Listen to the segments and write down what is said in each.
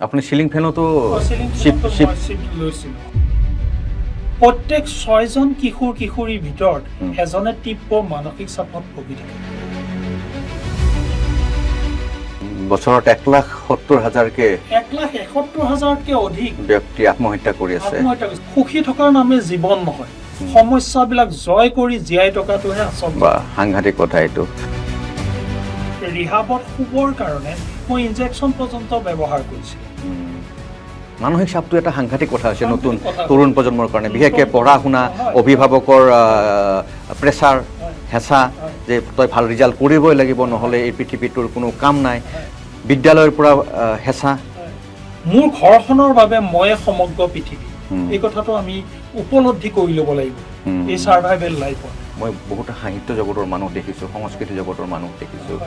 আপুনি ceiling ফেনতো shift লৈছিলোঁ। প্ৰত্যেক 6জন কিশোৰীৰ ভিতৰত এজনে তীব্ৰ মানসিক চাপত ভুগি থাকে। বছৰত 1,70,000কে 1,71,000কে অধিক ব্যক্তি আত্মহত্যা কৰি আছে। সুখী থকাৰ নামে জীৱন নহয়, সমস্যাবিলাক জয় কৰি জীয়াই থকাটোহে আচল। বা সাংঘাতিক কথা এইটো। ৰিহাবত শুবৰ কাৰণে মই ইনজেকশ্যন পৰ্যন্ত ব্যৱহাৰ কৰিছিলোঁ। মানসিক চাপটো এটা সাংঘাতিক কথা হৈছে নতুন তৰুণ প্ৰজন্মৰ কাৰণে, বিশেষকৈ পঢ়া শুনা, অভিভাৱকৰ প্ৰেছাৰ, হেঁচা যে তই ভাল ৰিজাল্ট কৰিবই লাগিব, নহ'লে এই পৃথিৱীটোৰ কোনো কাম নাই, বিদ্যালয়ৰ পৰা হেঁচা। মোৰ ঘৰখনৰ বাবে ময়ে সমগ্ৰ পৃথিৱী, এই কথাটো আমি উপলব্ধি কৰি ল'ব লাগিব এই ছাৰ্ভাইভেল লাইফত। মই বহুত সাহিত্য জগতৰ মানুহ দেখিছোঁ, সংস্কৃতি জগতৰ মানুহ দেখিছোঁ।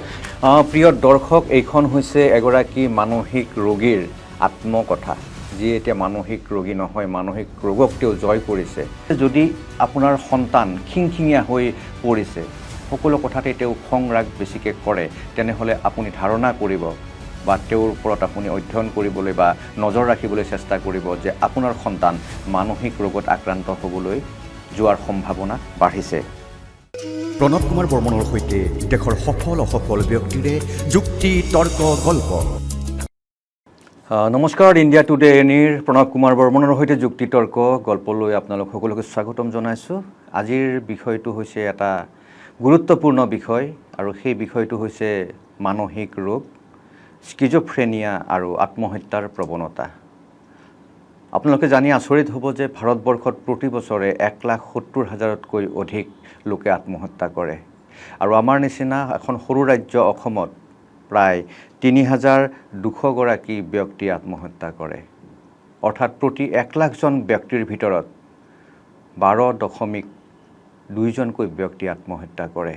প্ৰিয় দৰ্শক, এইখন হৈছে এগৰাকী মানসিক ৰোগীৰ আত্মকথা, যিয়ে এতিয়া মানসিক ৰোগী নহয়, মানসিক ৰোগক তেওঁ জয় কৰিছে। যদি আপোনাৰ সন্তান খিংখিঙীয়া হৈ পৰিছে, সকলো কথাতে তেওঁ খং ৰাগ বেছিকৈ কৰে, তেনেহ'লে আপুনি ধাৰণা কৰিব বা তেওঁৰ ওপৰত আপুনি অধ্যয়ন কৰিবলৈ বা নজৰ ৰাখিবলৈ চেষ্টা কৰিব যে আপোনাৰ সন্তান মানসিক ৰোগত আক্ৰান্ত হ'বলৈ যোৱাৰ সম্ভাৱনা বাঢ়িছে। প্ৰণৱ কুমাৰ বৰ্মনৰ সৈতে দেশৰ সফল অসফল ব্যক্তিৰে যুক্তি তৰ্ক গল্প। নমস্কাৰ, ইণ্ডিয়া টুডে এনিৰ প্ৰণৱ কুমাৰ বৰ্মনৰ সৈতে যুক্তি তৰ্ক গল্পলৈ আপোনালোক সকলোকে স্বাগতম জনাইছোঁ। আজিৰ বিষয়টো হৈছে এটা গুৰুত্বপূৰ্ণ বিষয়, আৰু সেই বিষয়টো হৈছে মানসিক ৰোগ, স্কিজোফ্ৰেনিয়া আৰু আত্মহত্যাৰ প্ৰৱণতা। আপোনালোকে জানি আচৰিত হ'ব যে ভাৰতবৰ্ষত প্ৰতি বছৰে 1,70,000তকৈ অধিক লোকে আত্মহত্যা কৰে, আৰু আমাৰ নিচিনা এখন সৰু ৰাজ্য অসমত প্ৰায় 3,200গৰাকী ব্যক্তি আত্মহত্যা কৰে। অৰ্থাৎ প্ৰতি 1,00,000জন ব্যক্তিৰ ভিতৰত 12.2জনকৈ ব্যক্তি আত্মহত্যা কৰে।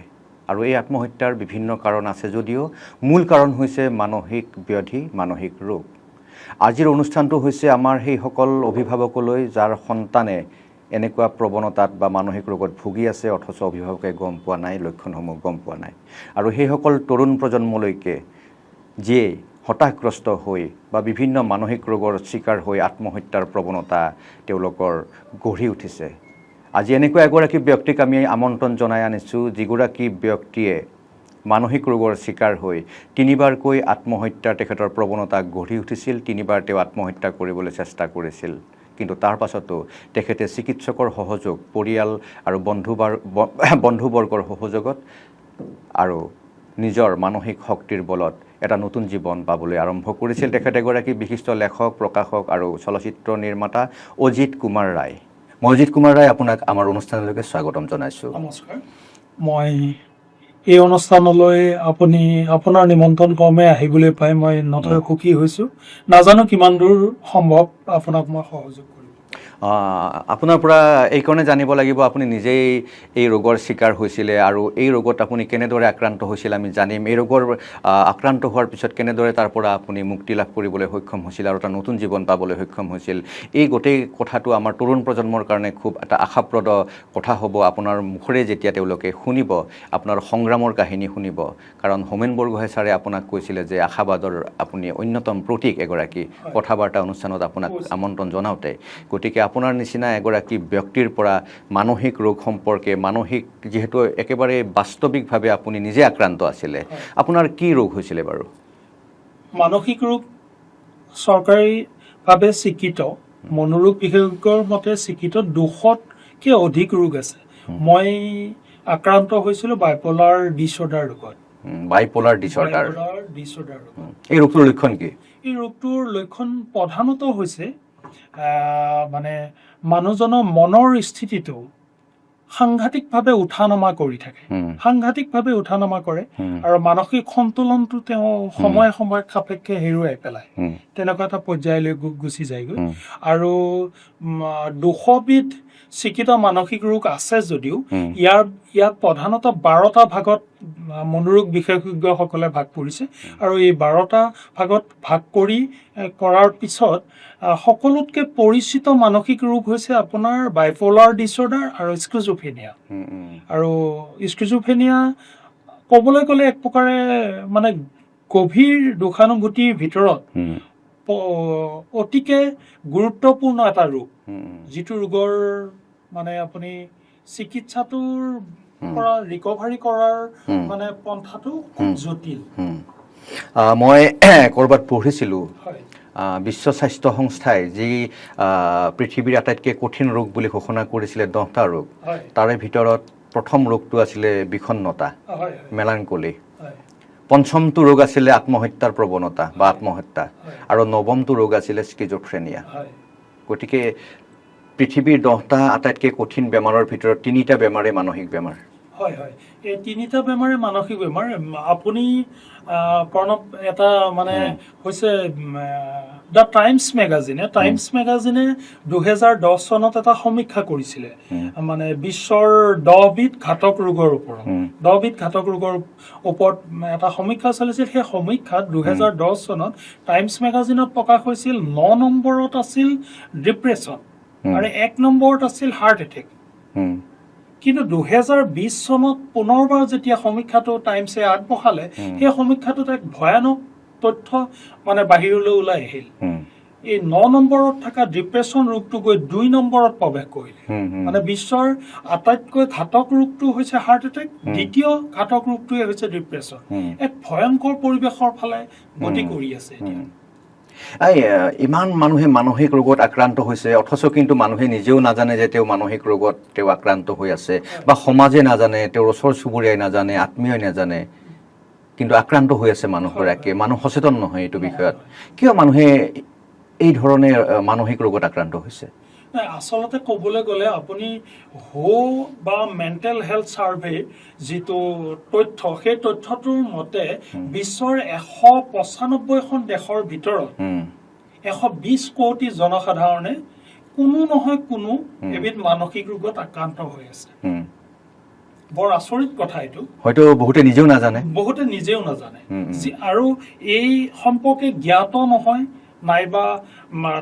আৰু এই আত্মহত্যাৰ বিভিন্ন কাৰণ আছে যদিও মূল কাৰণ হৈছে মানসিক ব্যাধি, মানসিক ৰোগ। আজিৰ অনুষ্ঠানটো হৈছে আমাৰ সেইসকল অভিভাৱকলৈ যাৰ সন্তানে এনেকুৱা প্ৰৱণতাত বা মানসিক ৰোগত ভুগি আছে, অথচ অভিভাৱকে গম পোৱা নাই, লক্ষণসমূহ গম পোৱা নাই, আৰু সেইসকল তৰুণ প্ৰজন্মলৈকে যিয়ে হতাশগ্ৰস্ত হৈ বা বিভিন্ন মানসিক ৰোগৰ চিকাৰ হৈ আত্মহত্যাৰ প্ৰৱণতা তেওঁলোকৰ গঢ়ি উঠিছে। আজি এনেকুৱা এগৰাকী ব্যক্তিক আমি আমন্ত্ৰণ জনাই আনিছোঁ, যিগৰাকী ব্যক্তিয়ে মানসিক ৰোগৰ চিকাৰ হৈ 3বাৰকৈ আত্মহত্যাৰ তেখেতৰ প্ৰৱণতা গঢ়ি উঠিছিল। 3বাৰ তেওঁ আত্মহত্যা কৰিবলৈ চেষ্টা কৰিছিল, কিন্তু তাৰ পাছতো তেখেতে চিকিৎসকৰ সহযোগ, পৰিয়াল আৰু বন্ধুবৰ্গৰ সহযোগত আৰু নিজৰ মানসিক শক্তিৰ বলত এটা নতুন জীৱন পাবলৈ আৰম্ভ কৰিছিল। তেখেত এগৰাকী বিশিষ্ট লেখক, প্ৰকাশক আৰু চলচ্চিত্ৰ নিৰ্মাতা অজিত কুমাৰ ৰায়। মই অজিত কুমাৰ ৰায়, আপোনাক আমাৰ অনুষ্ঠানলৈকে স্বাগতম জনাইছোঁ। নমস্কাৰ। মই এই অনুষ্ঠানলৈ আপোনাৰ নিমন্ত্ৰণ ক্ৰমে আহিবলৈ পাই মই নথৈ সুখী হৈছোঁ। নাজানো কিমান দূৰ সম্ভৱ আপোনাক মই সহযোগ কৰিম। আপোনাৰ পৰা এইকাৰণে জানিব লাগিব, আপুনি নিজেই এই ৰোগৰ চিকাৰ হৈছিলে, আৰু এই ৰোগত আপুনি কেনেদৰে আক্ৰান্ত হৈছিল আমি জানিম। এই ৰোগৰ আক্ৰান্ত হোৱাৰ পিছত কেনেদৰে তাৰ পৰা আপুনি মুক্তি লাভ কৰিবলৈ সক্ষম হৈছিল আৰু এটা নতুন জীৱন পাবলৈ সক্ষম হৈছিল, এই গোটেই কথাটো আমাৰ তৰুণ প্ৰজন্মৰ কাৰণে খুব এটা আশাপ্ৰদ কথা হ'ব। আপোনাৰ মুখেৰে যেতিয়া তেওঁলোকে শুনিব, আপোনাৰ সংগ্ৰামৰ কাহিনী শুনিব, কাৰণ হোমেন বৰগোহাঁই ছাৰে আপোনাক কৈছিলে যে আশাবাদৰ আপুনি অন্যতম প্ৰতীক এগৰাকী, কথা বাৰ্তা অনুষ্ঠানত আপোনাক আমন্ত্ৰণ জনাওঁতে। গতিকে আপোনাৰ নিচিনা এগৰাকী ব্যক্তিৰ পৰা মানসিক ৰোগ সম্পৰ্কে, মানসিক যিহেতু একেবাৰে বাস্তৱিকভাৱে আপুনি নিজে আক্ৰান্ত আছিলে, আপোনাৰ কি ৰোগ হৈছিলে বাৰু? মানসিক ৰোগ চৰকাৰীভাৱে স্বীকৃত, মনোৰোগ বিশেষজ্ঞৰ মতে স্বীকৃত 200তকৈ অধিক ৰোগ আছে। মই আক্ৰান্ত হৈছিলোঁ বাইপলাৰ ডিছঅৰ্ডাৰ ৰোগত। বাইপলাৰ ডিছঅৰ্ডাৰ ৰোগত। এই ৰোগটোৰ লক্ষণ কি? এই ৰোগটোৰ লক্ষণ প্ৰধানত হৈছে মানে মানুহজনৰ মনৰ স্থিতিটো সাংঘাতিকভাৱে উঠা নমা কৰি থাকে, সাংঘাতিকভাৱে উঠা নমা কৰে, আৰু মানসিক সন্তুলনটো তেওঁ সময়ে সময়ে সাপেক্ষে হেৰুৱাই পেলায়, তেনেকুৱা এটা পৰ্যায়লৈ গুচি যায়গৈ। আৰু 200বিধ স্বীকৃত মানসিক ৰোগ আছে যদিও ইয়াক প্ৰধানত 12টা ভাগত মনোৰোগ বিশেষজ্ঞসকলে ভাগ কৰিছে, আৰু এই 12টা ভাগত ভাগ কৰাৰ পিছত সকলোতকৈ পৰিচিত মানসিক ৰোগ হৈছে আপোনাৰ বাইপলাৰ ডিছঅৰ্ডাৰ আৰু স্কিজোফ্ৰেনিয়া। আৰু স্কিজোফ্ৰেনিয়া ক'বলৈ গ'লে এক প্ৰকাৰে মানে গভীৰ দুখানুভূতিৰ ভিতৰত অতিকে গুৰুত্বপূৰ্ণ এটা ৰোগ, যিটো ৰোগৰ মানে আপুনি চিকিৎসাটোৰ পৰা ৰিকভাৰী কৰাৰ মানে পন্থাটো খুব জটিল। মই ক'ৰবাত পঢ়িছিলোঁ হয় বিশ্ব স্বাস্থ্য সংস্থাই যি পৃথিৱীৰ আটাইতকৈ কঠিন ৰোগ বুলি ঘোষণা কৰিছিলে 10টা ৰোগ, হয় তাৰে ভিতৰত প্ৰথম ৰোগটো আছিলে বিষণ্ণতা, হয় মেলানকলি। হয় পঞ্চমটো ৰোগ আছিলে আত্মহত্যাৰ প্ৰৱণতা বা আত্মহত্যা, আৰু নৱমটো ৰোগ আছিলে স্কিজোফ্ৰেনিয়া। হয় গতিকে পৃথিৱীৰ 10টা আটাইতকৈ কঠিন বেমাৰৰ ভিতৰত 3টা বেমাৰেই মানসিক বেমাৰ। হয় হয় এই 3টা বেমাৰে মানসিক বেমাৰ। আপুনি প্ৰণৱ এটা মানে হৈছে দ্য টাইমছ মেগাজিনে 2010 চনত এটা সমীক্ষা কৰিছিলে মানে বিশ্বৰ 10বিধ ঘাতক ৰোগৰ ওপৰত। 10বিধ ঘাতক ৰোগৰ ওপৰত এটা সমীক্ষা চলিছিল। সেই সমীক্ষাত 2010 চনত টাইমছ মেগাজিনত প্ৰকাশ হৈছিল 9 নম্বৰত আছিল ডিপ্ৰেছন আৰু 1 নম্বৰত আছিল হাৰ্ট এটেক। কিন্তু 2020 চনত পুনৰবাৰ যেতিয়া সমীক্ষাটো টাইমছে আগবঢ়ালে, সেই সমীক্ষাটোত এক ভয়ানক তথ্য মানে বাহিৰলৈ ওলাই আহিল। এই 9 নম্বৰত থকা ডিপ্ৰেছন ৰোগটো গৈ 2 নম্বৰত প্ৰৱেশ কৰিলে। মানে বিশ্বৰ আটাইতকৈ ঘাতক ৰোগটো হৈছে হাৰ্ট এটেক, দ্বিতীয় ঘাতক ৰোগটোৱে হৈছে ডিপ্ৰেছন। এক ভয়ংকৰ পৰিৱেশৰ ফালে গতি কৰি আছে এতিয়া। ইমান মানুহে মানসিক ৰোগত আক্ৰান্ত হৈছে, অথচ কিন্তু মানুহে নিজেও নাজানে যে তেওঁ মানসিক ৰোগত তেওঁ আক্ৰান্ত হৈ আছে, বা সমাজে নাজানে, তেওঁৰ ওচৰ চুবুৰীয়াই নাজানে, আত্মীয়ই নাজানে, কিন্তু আক্ৰান্ত হৈ আছে মানুহগৰাকীয়ে। মানুহ সচেতন নহয় এইটো বিষয়ত। কিয় মানুহে এই ধৰণে মানসিক ৰোগত আক্ৰান্ত হৈছে? আচলতে ক'বলৈ গ'লে আপুনি বা মেণ্টেল হেল্থ ছাৰ্ভে যিটো তথ্য, সেই তথ্যটোৰ মতে বিশ্বৰ 195খন দেশৰ ভিতৰত 120 কোটি জনসাধাৰণে কোনো নহয় কোনো এবিধ মানসিক ৰোগত আক্ৰান্ত হৈ আছে। বৰ আচৰিত কথা এইটো। হয়তো বহুতে নিজেও নাজানে আৰু এই সম্পৰ্কে জ্ঞাত নহয়, নাইবা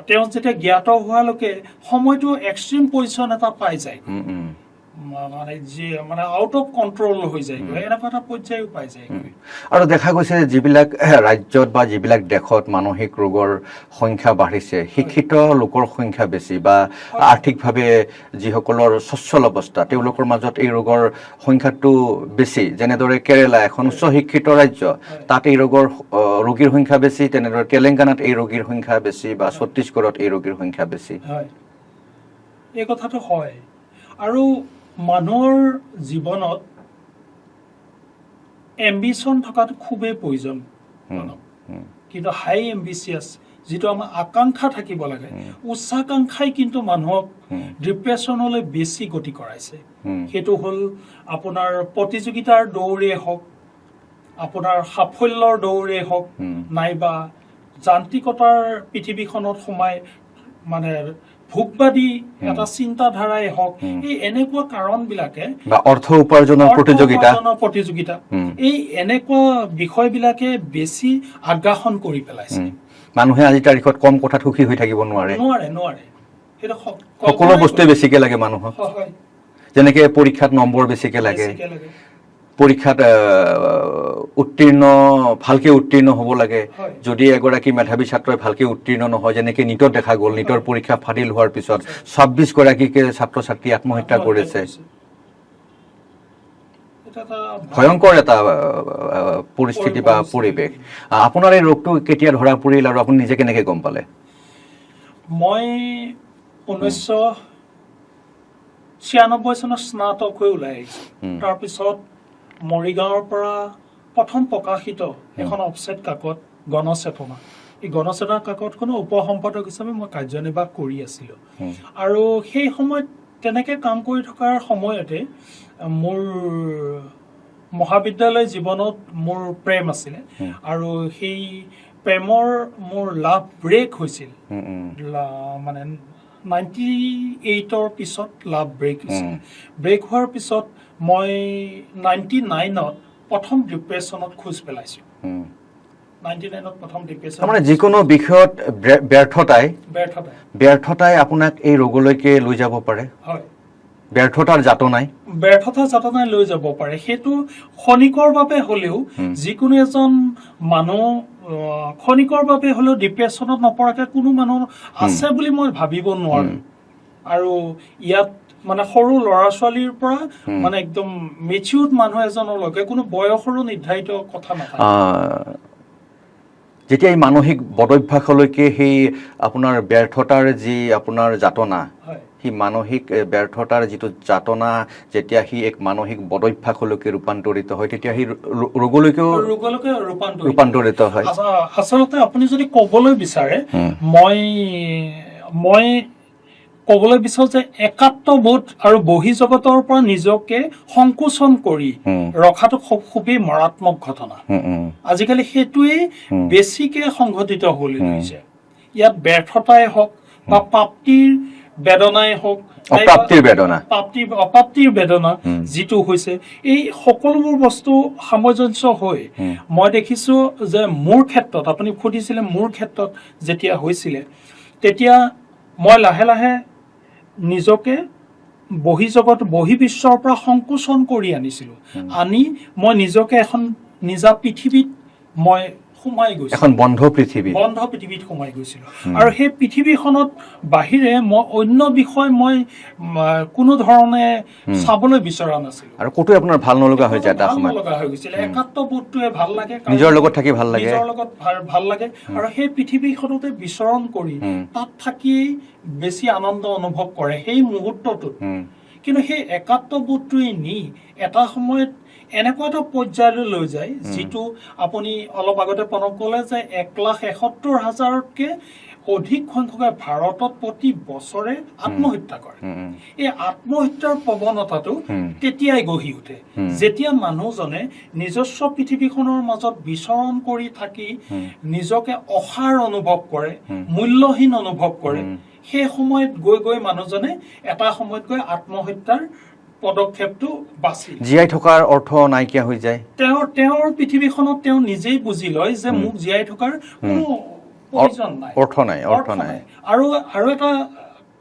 তেওঁ যেতিয়া জ্ঞাত হোৱালৈকে সময়টো এক্সট্ৰিম পজিশ্যন এটা পাই যায়, মানে আউট অফ কণ্ট্ৰল হৈ যায়, এনেকুৱা এটা পৰ্যায়ো পাই যায়। আৰু দেখা গৈছে যিবিলাক ৰাজ্যত বা যিবিলাক দেশত মানসিক ৰোগৰ সংখ্যা বাঢ়িছে, শিক্ষিত লোকৰ সংখ্যা বেছি, বা আৰ্থিকভাৱে যিসকলৰ সচ্ছল অৱস্থা, তেওঁলোকৰ মাজত এই ৰোগৰ সংখ্যাটো বেছি। যেনেদৰে কেৰেলা এখন উচ্চ শিক্ষিত ৰাজ্য, তাত এই ৰোগীৰ সংখ্যা বেছি। তেনেদৰে তেলেংগানাত এই ৰোগীৰ সংখ্যা বেছি, বা ছত্তীশগড়ত এই ৰোগীৰ সংখ্যা বেছি। এই কথাটো হয়। আৰু মানুহৰ জীৱনত এম্বিশ্যন থকাটো খুবেই প্ৰয়োজন, কিন্তু হাই এম্বিচিয়াছ যিটো আমাৰ আকাংক্ষা থাকিব লাগে, উচ্চাকাংক্ষাই কিন্তু মানুহক ডিপ্ৰেশ্যনলৈ বেছি গতি কৰাইছে। সেইটো হ'ল আপোনাৰ প্ৰতিযোগিতাৰ দৌৰেই হওক, আপোনাৰ সাফল্যৰ দৌৰেই হওক, নাইবা যান্ত্ৰিকতাৰ পৃথিৱীখনত সোমাই মানে ভোগবাদী এটা চিন্তাধাৰাই হওক, এই এনেকুৱা কাৰণবিলাকে বা অৰ্থ উপাৰ্জনৰ প্ৰতিযোগিতা, এই এনেকুৱা বিষয়বিলাকে বেছি আগ্ৰাসন কৰি পেলাইছে। মানুহে আজিৰ তাৰিখত কম কথাত সুখী হৈ থাকিব নোৱাৰে। সেইটো সকলো বস্তুৱে বেছিকে লাগে মানুহক। যেনেকে পৰীক্ষাত নম্বৰ বেছিকে লাগে, পৰীক্ষাত ভালকে উত্তীৰ্ণ হ'ব লাগে। যদি এগৰাকী মেধাৱী ছাত্ৰই ভালকে উত্তীৰ্ণ নহয়, যেনেকে নিটত দেখা গ'ল, নিটৰ পৰীক্ষা ফাদিল হোৱাৰ পিছত 26 গৰাকীকে ছাত্ৰ ছাত্ৰী আত্মহত্যা কৰিছে। ভয়ংকৰ এটা পৰিস্থিতি বা পৰিৱেশ। আপোনাৰ এই ৰোগটো কেতিয়া ধৰা পৰিল আৰু আপুনি নিজে কেনেকে গম পালে? মই 1996 চনত স্নাতক হৈ ওলাই আহিছোঁ। তাৰপিছত মৰিগাঁৱৰ পৰা প্ৰথম প্ৰকাশিত এখন অফছেট কাকত গণচেতনা, এই গণচেতনা কাকতখনৰ উপ সম্পাদক হিচাপে মই কাৰ্যনিৰ্বাহ কৰি আছিলোঁ। আৰু সেই সময়ত তেনেকৈ কাম কৰি থকাৰ সময়তে মোৰ মহাবিদ্যালয় জীৱনত মোৰ প্ৰেম আছিলে, আৰু সেই প্ৰেমৰ মোৰ লাভ ব্ৰেক হৈছিল। মানে 98ৰ পিছত লাভ ব্ৰেক হৈছিল। ব্ৰেক হোৱাৰ পিছত মই 99ত প্ৰথম ডিপ্ৰেশ্যনত খোজ পেলাইছোঁ। 99ত প্ৰথম ডিপ্ৰেশ্যন। মানে যিকোনো বিষয়ত ব্যৰ্থতাই আপোনাক এই ৰোগলৈকে লৈ যাব পাৰে। হয়, ব্যৰ্থতাৰ যাতনাই লৈ যাব পাৰে। সেইটো ক্ষণিকৰ বাবে হ'লেও যিকোনো এজন মানুহ ক্ষণিকৰ বাবে হ'লেও ডিপ্ৰেশ্যনত নপৰাকৈ কোনো মানুহ আছে বুলি মই ভাবিব নোৱাৰো আৰু ইয়াত মানে সৰু ল'ৰা ছোৱালীৰ পৰা মানে একদম মেচিউৰ্ড মানুহ এজনলৈকে কোনো বয়সৰো নিৰ্ধাৰিত কথা নাথাকে যেতিয়া এই মানসিক বদভ্যাসলৈকে সেই আপোনাৰ ব্যৰ্থতাৰ যি আপোনাৰ যাতনা সেই মানসিক ব্যৰ্থতাৰ যিটো যাতনা যেতিয়া সি এক মানসিক বদভ্যাসলৈকে ৰূপান্তৰিত হয় তেতিয়া সেই ৰোগলৈকেও ৰূপান্তৰিত হয় আচলতে আপুনি যদি ক'বলৈ বিচাৰে মই ক'বলৈ বিচাৰো যে একাত্মবোধ আৰু বহিঃজগতৰ পৰা নিজকে সংকোচন কৰি ৰখাটো খুবেই মাৰাত্মক ঘটনা আজিকালি সেইটোৱেই বেছিকে সংঘটিত হ'বলৈ লৈছে ইয়াত ব্যৰ্থতাই হওক বা প্ৰাপ্তিৰ বেদনাই হওক অপ্ৰাপ্তিৰ বেদনা যিটো হৈছে এই সকলোবোৰ বস্তু সামঞ্জস্য হৈ মই দেখিছো যে মোৰ ক্ষেত্ৰত আপুনি সুধিছিলে মোৰ ক্ষেত্ৰত যেতিয়া হৈছিলে তেতিয়া মই লাহে লাহে নিজকে বহিৰ্বিশ্বৰ পৰা সংকোচন কৰি আনিছিলোঁ আনি মই নিজকে এখন নিজা পৃথিৱীত মই সোমাই গৈছিলোঁ এখন বন্ধ পৃথিৱীত সোমাই গৈছিলোঁ আৰু সেই পৃথিৱীখনত বাহিৰে মই অন্য বিষয় মই কোনো ধৰণে চাবলৈ বিচৰা নাছিলোঁ আৰু ক'তো আপোনাৰ ভাল নলগা হৈ যায় এটা সময়ত নলগা হৈ গৈছিলে একাত্মবোধটোৱে ভাল লাগে নিজৰ লগত থাকি ভাল লাগে ভাল লাগে আৰু সেই পৃথিৱীখনতে বিচৰণ কৰি তাত থাকিয়েই বেছি আনন্দ অনুভৱ কৰে সেই মুহূৰ্তটোত কিন্তু সেই একাত্মবোধটোৱে নি এটা সময়ত এনেকুৱা এটা পৰ্যায়লৈ লৈ যায় যিটো আপুনি অলপ আগতে প্ৰণৱ ক'লে যে 1,71,000তকৈ অধিক সংখ্যকে ভাৰতত প্ৰতি বছৰে আত্মহত্যা কৰে এই আত্মহত্যাৰ প্ৰৱণতাটো তেতিয়াই গঢ়ি উঠে যেতিয়া মানুহজনে নিজস্ব পৃথিৱীখনৰ মাজত বিচৰণ কৰি থাকি নিজকে অসাৰ অনুভৱ কৰে মূল্যহীন অনুভৱ কৰে সেই সময়ত গৈ মানুহজনে এটা সময়ত গৈ আত্মহত্যাৰ পদক্ষেপটো বাছি জীয়াই থকাৰ অৰ্থ নাইকিয়া হৈ যায় তেওঁৰ পৃথিৱীখনত তেওঁ নিজেই বুজি লয় যে মোক জীয়াই থকাৰ কোনো প্ৰয়োজন নাই অৰ্থ নাই আৰু এটা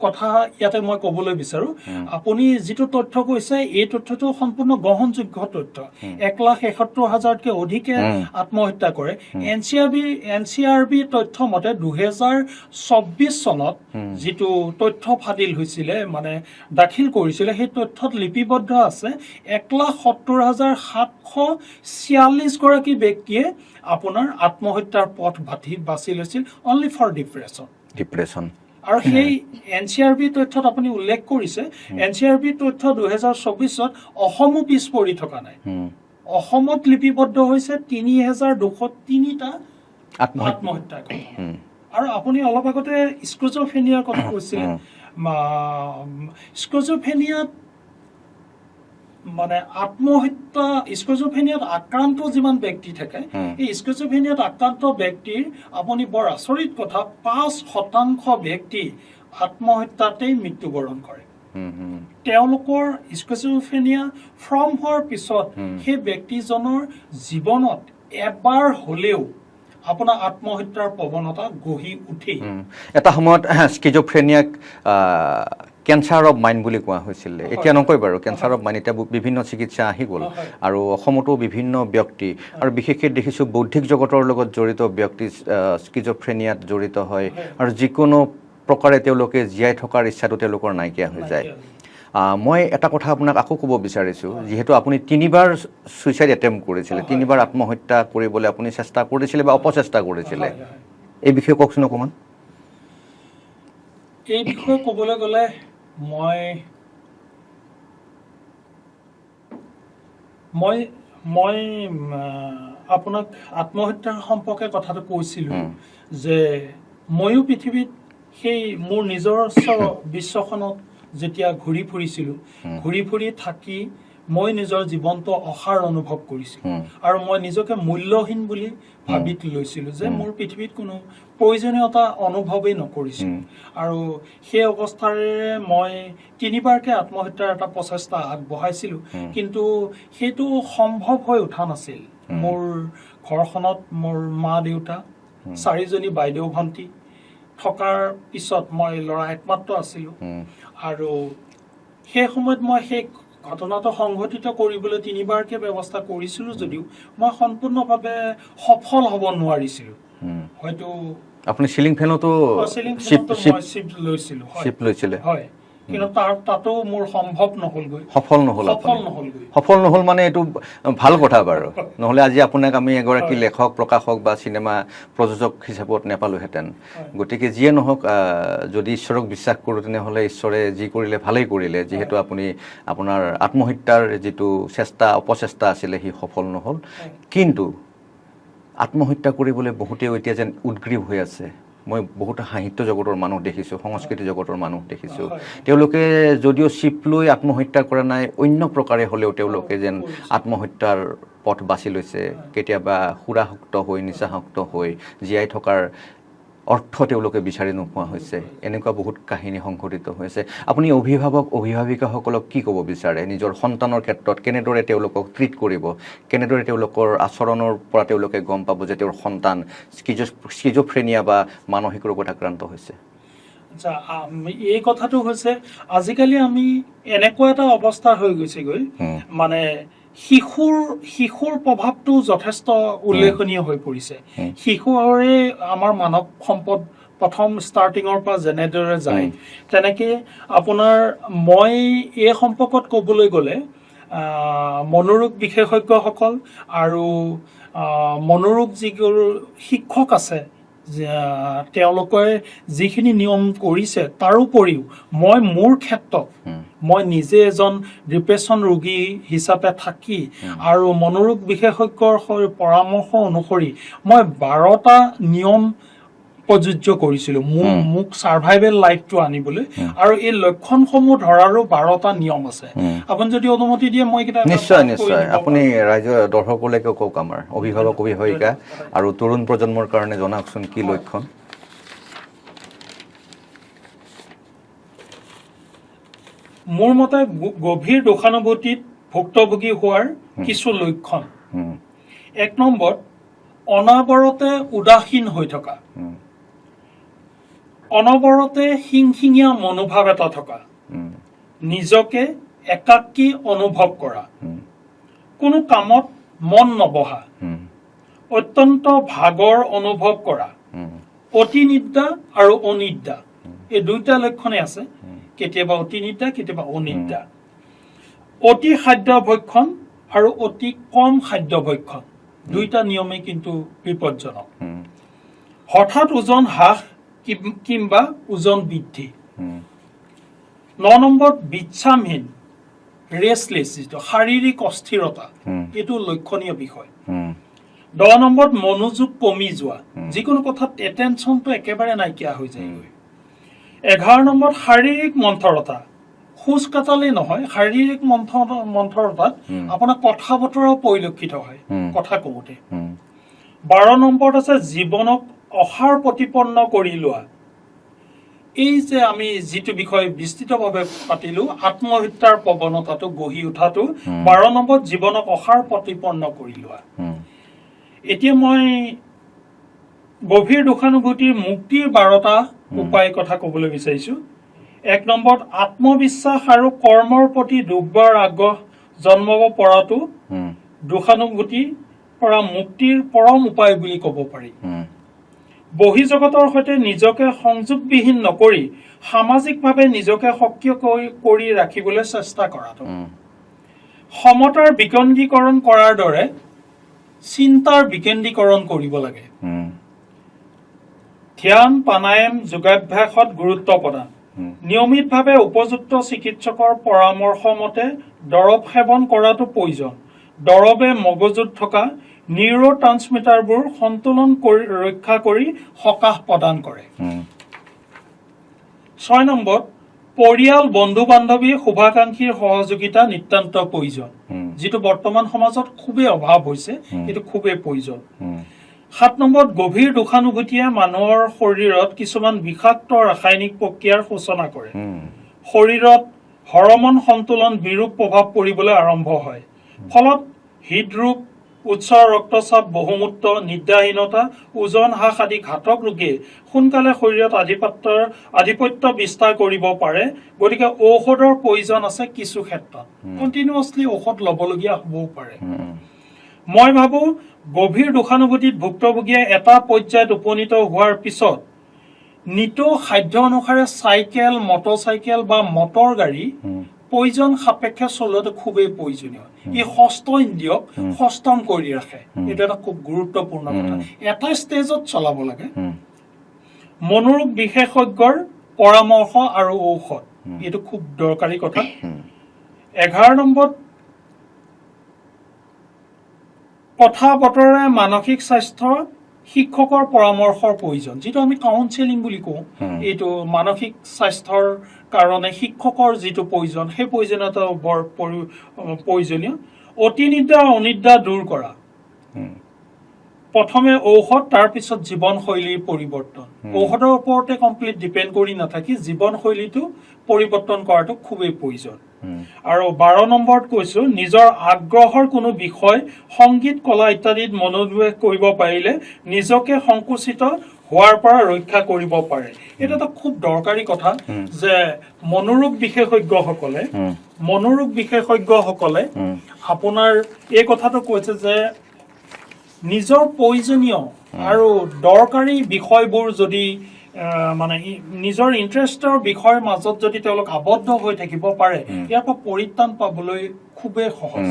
কথা ইয়াতে মই ক'বলৈ বিচাৰো আপুনি যিটো তথ্য কৈছে এই তথ্যটো সম্পূৰ্ণ গ্ৰহণযোগ্য তথ্য 1,71,000তকৈ অধিকে আত্মহত্যা কৰে NCRB তথ্য মতে 2024 চনত যিটো তথ্য ফাদিল হৈছিলে মানে দাখিল কৰিছিলে সেই তথ্যত লিপিবদ্ধ আছে 1,70,746 গৰাকী ব্যক্তিয়ে আপোনাৰ আত্মহত্যাৰ পথ বাছি লৈছিল অনলি ফৰ ডিপ্ৰেশ্যন আৰু সেই NCRB তথ্যত আপুনি উল্লেখ কৰিছে NCRB তথ্য 2024ত অসমো পিছ পৰি থকা নাই অসমত লিপিবদ্ধ হৈছে 3,203টা আত্মহত্যা আৰু আপুনি অলপ আগতে স্কিজোফ্ৰেনিয়াৰ কথা কৈছিলে স্কিজোফ্ৰেনিয়াত মানে স্কিজোফ্ৰেনিয়াত আক্ৰান্ত যিমান ব্যক্তি থাকে এই স্কিজোফ্ৰেনিয়াত আক্ৰান্ত ব্যক্তিৰ আপুনি বৰ আচৰিত কথা 5% ব্যক্তি আত্মহত্যাতেই মৃত্যুবৰণ কৰে তেওঁলোকৰ স্কিজোফ্ৰেনিয়া ফৰ্ম হোৱাৰ পিছত সেই ব্যক্তিজনৰ জীৱনত এবাৰ হ'লেও আপোনাৰ আত্মহত্যাৰ প্ৰৱণতা গঢ়ি উঠেই এটা সময়ত স্কিজোফ্ৰেনিয়াক কেঞ্চাৰ অফ মাইণ্ড বুলি কোৱা হৈছিলে এতিয়া নকয় বাৰু কেঞ্চাৰ অফ মাইণ্ড এতিয়া বিভিন্ন চিকিৎসা আহি গ'ল আৰু অসমতো বিভিন্ন ব্যক্তি আৰু বিশেষকৈ দেখিছোঁ বৌদ্ধিক জগতৰ লগত জড়িত ব্যক্তি স্কিজোফ্ৰেনিয়াত জড়িত হয় আৰু যিকোনো প্ৰকাৰে তেওঁলোকে জীয়াই থকাৰ ইচ্ছাটো তেওঁলোকৰ নাইকিয়া হৈ যায় মই এটা কথা আপোনাক আকৌ ক'ব বিচাৰিছোঁ যিহেতু আপুনি 3বাৰ ছুইচাইড এটেম্প কৰিছিলে 3বাৰ আত্মহত্যা কৰিবলৈ আপুনি চেষ্টা কৰিছিলে বা অপচেষ্টা কৰিছিলে এই বিষয়ে কওকচোন অকণমান এই বিষয়ে ক'বলৈ গ'লে মই আপোনাক আত্মহত্যাৰ সম্পৰ্কে কথাটো কৈছিলোঁ যে ময়ো পৃথিৱীত সেই মোৰ নিজস্ব বিশ্বখনত যেতিয়া ঘূৰি ফুৰি থাকি মই নিজৰ জীৱনটো অসাৰ অনুভৱ কৰিছিলোঁ আৰু মই নিজকে মূল্যহীন বুলি ভাবি লৈছিলোঁ যে মোৰ পৃথিৱীত কোনো প্ৰয়োজনীয়তা অনুভৱেই নকৰিছিলোঁ আৰু সেই অৱস্থাৰে মই 3বাৰকৈ আত্মহত্যাৰ এটা প্ৰচেষ্টা আগবঢ়াইছিলোঁ কিন্তু সেইটো সম্ভৱ হৈ উঠা নাছিল মোৰ ঘৰখনত মোৰ মা দেউতা 4জনী বাইদেউ ভণ্টি থকাৰ পিছত মই ল'ৰা একমাত্ৰ আছিলোঁ আৰু সেই সময়ত মই সেই ঘটনাটো সংঘটিত কৰিবলৈ 3বাৰকৈ ব্যৱস্থা কৰিছিলোঁ যদিও মই সম্পূৰ্ণভাৱে সফল হ'ব নোৱাৰিছিলোঁ। হয়তো আপুনি চিলিং ফেনতো চিলিং ফেনতো মই চিফ্ট লৈছিলোঁ, চিপ লৈছিলে, হয়, কিন্তু তাতো মোৰ সম্ভৱ নহ'লগৈ, সফল নহ'ল। সফল নহ'ল মানে এইটো ভাল কথা বাৰু, নহ'লে আজি আপোনাক আমি এগৰাকী লেখক, প্ৰকাশক বা চিনেমা প্ৰযোজক হিচাপত নাপালোহেঁতেন। গতিকে যিয়ে নহওক, যদি ঈশ্বৰক বিশ্বাস কৰোঁ তেনেহ'লে ঈশ্বৰে যি কৰিলে ভালেই কৰিলে, যিহেতু আপুনি আপোনাৰ আত্মহত্যাৰ যিটো অপচেষ্টা আছিলে সি সফল নহ'ল। কিন্তু আত্মহত্যা কৰিবলৈ বহুতেও এতিয়া যেন উদ্গ্ৰীৱ হৈ আছে। মই বহুত সাহিত্য জগতৰ মানুহ দেখিছোঁ, সংস্কৃতি জগতৰ মানুহ দেখিছোঁ, তেওঁলোকে যদিও চিপ লৈ আত্মহত্যা কৰা নাই, অন্য প্ৰকাৰে হ'লেও তেওঁলোকে যেন আত্মহত্যাৰ পথ বাছি লৈছে। কেতিয়াবা সুৰাসক্ত হৈ, নিচাসক্ত হৈ জীয়াই থকাৰ অৰ্থ তেওঁলোকে বিচাৰি নোপোৱা হৈছে। এনেকুৱা বহুত কাহিনী সংঘটিত হৈছে। আপুনি অভিভাৱিকাসকলক কি ক'ব বিচাৰে? নিজৰ সন্তানৰ ক্ষেত্ৰত কেনেদৰে তেওঁলোকক ট্ৰিট কৰিব, কেনেদৰে তেওঁলোকৰ আচৰণৰ পৰা তেওঁলোকে গম পাব যে তেওঁৰ সন্তান স্কিজোফ্ৰেনিয়া বা মানসিক ৰোগত আক্ৰান্ত হৈছে? আচ্ছা, এই কথাটো হৈছে আজিকালি আমি এনেকুৱা এটা অৱস্থা হৈ গৈছেগৈ, মানে শিশুৰ প্ৰভাৱটো যথেষ্ট উল্লেখনীয় হৈ পৰিছে। শিশুৰে আমাৰ মানৱ সম্পদ প্ৰথম ষ্টাৰ্টিঙৰ পৰা যেনেদৰে যায়, তেনেকৈ আপোনাৰ মই এই সম্পৰ্কত ক'বলৈ গ'লে মনোৰোগ বিশেষজ্ঞসকল আৰু মনোৰোগ যিবোৰ শিক্ষক আছে, তেওঁলোকে যিখিনি নিয়ম কৰিছে, তাৰোপৰিও মই মোৰ ক্ষেত্ৰত মই নিজে এজন ডিপ্ৰেশ্যন ৰোগী হিচাপে থাকি আৰু মনোৰোগ বিশেষজ্ঞৰ পৰামৰ্শ অনুসৰি মই 12টা নিয়ম প্ৰযোজ্য কৰিছিলোঁ মোক ছাৰ্ভাইভেল লাইফটো আনিবলৈ, আৰু এই লক্ষণসমূহ ধৰাৰো 12টা নিয়ম আছে। আপুনি যদি অনুমতি দিয়ে মই নিশ্চয় আপুনি দৰ্শকলৈকে কওক, আমাৰ অভিভাৱিকা আৰু তৰুণ প্ৰজন্মৰ কাৰণে জনাওকচোন কি লক্ষণ। মোৰ মতে গভীৰ দুখানুভূতিত ভুক্তভোগী হোৱাৰ কিছু লক্ষণ। 1 নম্বৰ, অনাবৰতে উদাসীন হৈ থকা, অনবৰতে শিংশিঙীয়া মনোভাৱ এটা থকা, নিজকে একাকী অনুভৱ কৰা, কোনো কামত মন নবহা, অত্যন্ত ভাগৰ অনুভৱ কৰা, অতিনিদ্ৰা আৰু অনিদ্ৰা, এই 2টা লক্ষণে আছে, কেতিয়াবা অতিনিদ্ৰা কেতিয়াবা অনিদ্ৰা, অতি খাদ্য ভক্ষণ আৰু অতি কম খাদ্য ভক্ষণ, 2টা নিয়মেই কিন্তু বিপদজনক। হঠাৎ ওজন হ্ৰাস কিংবা ওজন বৃদ্ধি। 9 নম্বৰত বিশ্ৰামহীন, ৰেষ্টলেছ, যিটো শাৰীৰিক অস্থিৰতা, এইটো লক্ষণীয় বিষয়। 10 নম্বৰত মনোযোগ কমি যোৱা, যিকোনো কথাত এটেনশ্যনটো একেবাৰে নাইকিয়া হৈ যায়গৈ। 11 নম্বৰত শাৰীৰিক মন্থৰতা, খোজ কাটালেই নহয়, শাৰীৰিক মন্থৰতাত আপোনাৰ কথা বতৰাও পৰিলক্ষিত হয় কথা কওঁতে। 12 নম্বৰত আছে জীৱনক অসাৰ প্ৰতিপন্ন কৰি লোৱা। এই যে আমি যিটো বিষয় বিস্তৃতভাৱে পাতিলো, আত্মহত্যাৰ প্ৰৱণতাটো গঢ়ি উঠাটো, 12 নম্বৰত জীৱনক অসাৰ প্ৰতিপন্ন কৰি লোৱা। এতিয়া মই গভীৰ দুখানুভূতিৰ মুক্তিৰ 12টা উপায় কথা ক'বলৈ বিচাৰিছো। 1 নম্বৰত আত্মবিশ্বাস আৰু কৰ্মৰ প্ৰতি দুৰ্বাৰ আগ্ৰহ জন্মাব পৰাটো দুখানুভূতিৰ পৰা মুক্তিৰ পৰম উপায় বুলি ক'ব পাৰি। বহিৰ্জগতৰ সৈতে নিজকে সংযোগবিহীন নকৰি সামাজিকভাৱে নিজকে সক্ৰিয় কৰি ৰাখিবলৈ চেষ্টা কৰাটো। সমতাৰ বিকেন্দ্ৰীকৰণ কৰাৰ দৰে চিন্তাৰ বিকেন্দ্ৰীকৰণ কৰিব লাগে। ধ্যান, প্ৰাণায়াম, যোগাভ্যাসত গুৰুত্ব প্ৰদান। নিয়মিতভাৱে উপযুক্ত চিকিৎসকৰ পৰামৰ্শ মতে দৰৱ সেৱন কৰাটো প্ৰয়োজন। দৰৱে মগজুত থকা নিউৰো ট্ৰান্সমিটাৰবোৰ সন্তুলন ৰক্ষা কৰি সকাহ প্ৰদান কৰে। 6 নম্বৰত পৰিয়াল, বন্ধু বান্ধৱী, শুভাকাংক্ষীৰ সহযোগিতা নিতান্ত প্ৰয়োজন, যিটো বৰ্তমান সমাজত খুবেই অভাৱ হৈছে, এইটো খুবেই প্ৰয়োজন। 7 নম্বৰত গভীৰ দুখানুভূতিয়ে মানুহৰ শৰীৰত কিছুমান বিষাক্ত ৰাসায়নিক প্ৰক্ৰিয়াৰ সূচনা কৰে। শৰীৰত হৰমন সন্তুলন বিৰূপ প্ৰভাৱ পৰিবলৈ আৰম্ভ হয়, ফলত হৃদৰোগ, উচ্চ ৰক্তচাপ, বহুমূত্ৰ, নিদ্ৰাহীনতা, ওজন হ্ৰাস আদি ঘাতক ৰোগে সোনকালে শৰীৰত আধিপত্য বিস্তাৰ কৰিব পাৰে। গতিকে ঔষধৰ প্ৰয়োজন আছে কিছু ক্ষেত্ৰত, কণ্টিনিউৱাছলি ঔষধ ল'বলগীয়া হ'বও পাৰে। মই ভাবোঁ গভীৰ দুখানুভূতিত ভুক্তভোগীয়ে এটা পৰ্যায়ত উপনীত হোৱাৰ পিছত নিতৌ সাধ্য অনুসাৰে চাইকেল, মটৰচাইকেল বা মটৰ গাড়ী প্ৰয়োজন সাপেক্ষে চলোৱাটো খুবেই প্ৰয়োজনীয়। ই ষষ্ঠ ইন্দ্ৰিয়ক সষ্টম কৰি ৰাখে, এইটো এটা খুব গুৰুত্বপূৰ্ণ কথা। এটা ষ্টেজত চলাব লাগে। মনোৰোগ বিশেষজ্ঞৰ পৰামৰ্শ আৰু ঔষধ, এইটো খুব দৰকাৰী কথা। 11 নম্বৰত কথা বতৰাৰে মানসিক স্বাস্থ্য শিক্ষকৰ পৰামৰ্শৰ প্ৰয়োজন, যিটো আমি কাউন্সেলিং বুলি কওঁ। এইটো মানসিক স্বাস্থ্যৰ কাৰণে শিক্ষকৰ যিটো প্ৰয়োজন, সেই প্ৰয়োজনীয়তা বৰ প্ৰয়োজনীয়। অতিনিদ্ৰা অনিদ্ৰা দূৰ কৰা, প্ৰথমে ঔষধ, তাৰপিছত জীৱনশৈলীৰ পৰিৱৰ্তন। ঔষধৰ ওপৰতে কমপ্লিট ডিপেণ্ড কৰি নাথাকি জীৱনশৈলীটো পৰিৱৰ্তন কৰাটো খুবেই প্ৰয়োজন। আৰু 12 নম্বৰত কৈছো, নিজৰ আগ্ৰহৰ কোনো বিষয়, সংগীত, কলা ইত্যাদিত মনোনিৱেশ কৰিব পাৰিলে নিজকে সংকুচিত হোৱাৰ পৰা ৰক্ষা কৰিব পাৰে। এইটো এটা খুব দৰকাৰী কথা যে মনোৰোগ বিশেষজ্ঞসকলে আপোনাৰ এই কথাটো কৈছে যে নিজৰ প্ৰয়োজনীয় আৰু দৰকাৰী বিষয়বোৰ যদি মানে নিজৰ ইণ্টাৰেষ্টৰ বিষয়ৰ মাজত যদি তেওঁলোক আবদ্ধ হৈ থাকিব পাৰে, ইয়াৰ পৰা পৰিত্ৰাণ পাবলৈ খুবেই সহজ।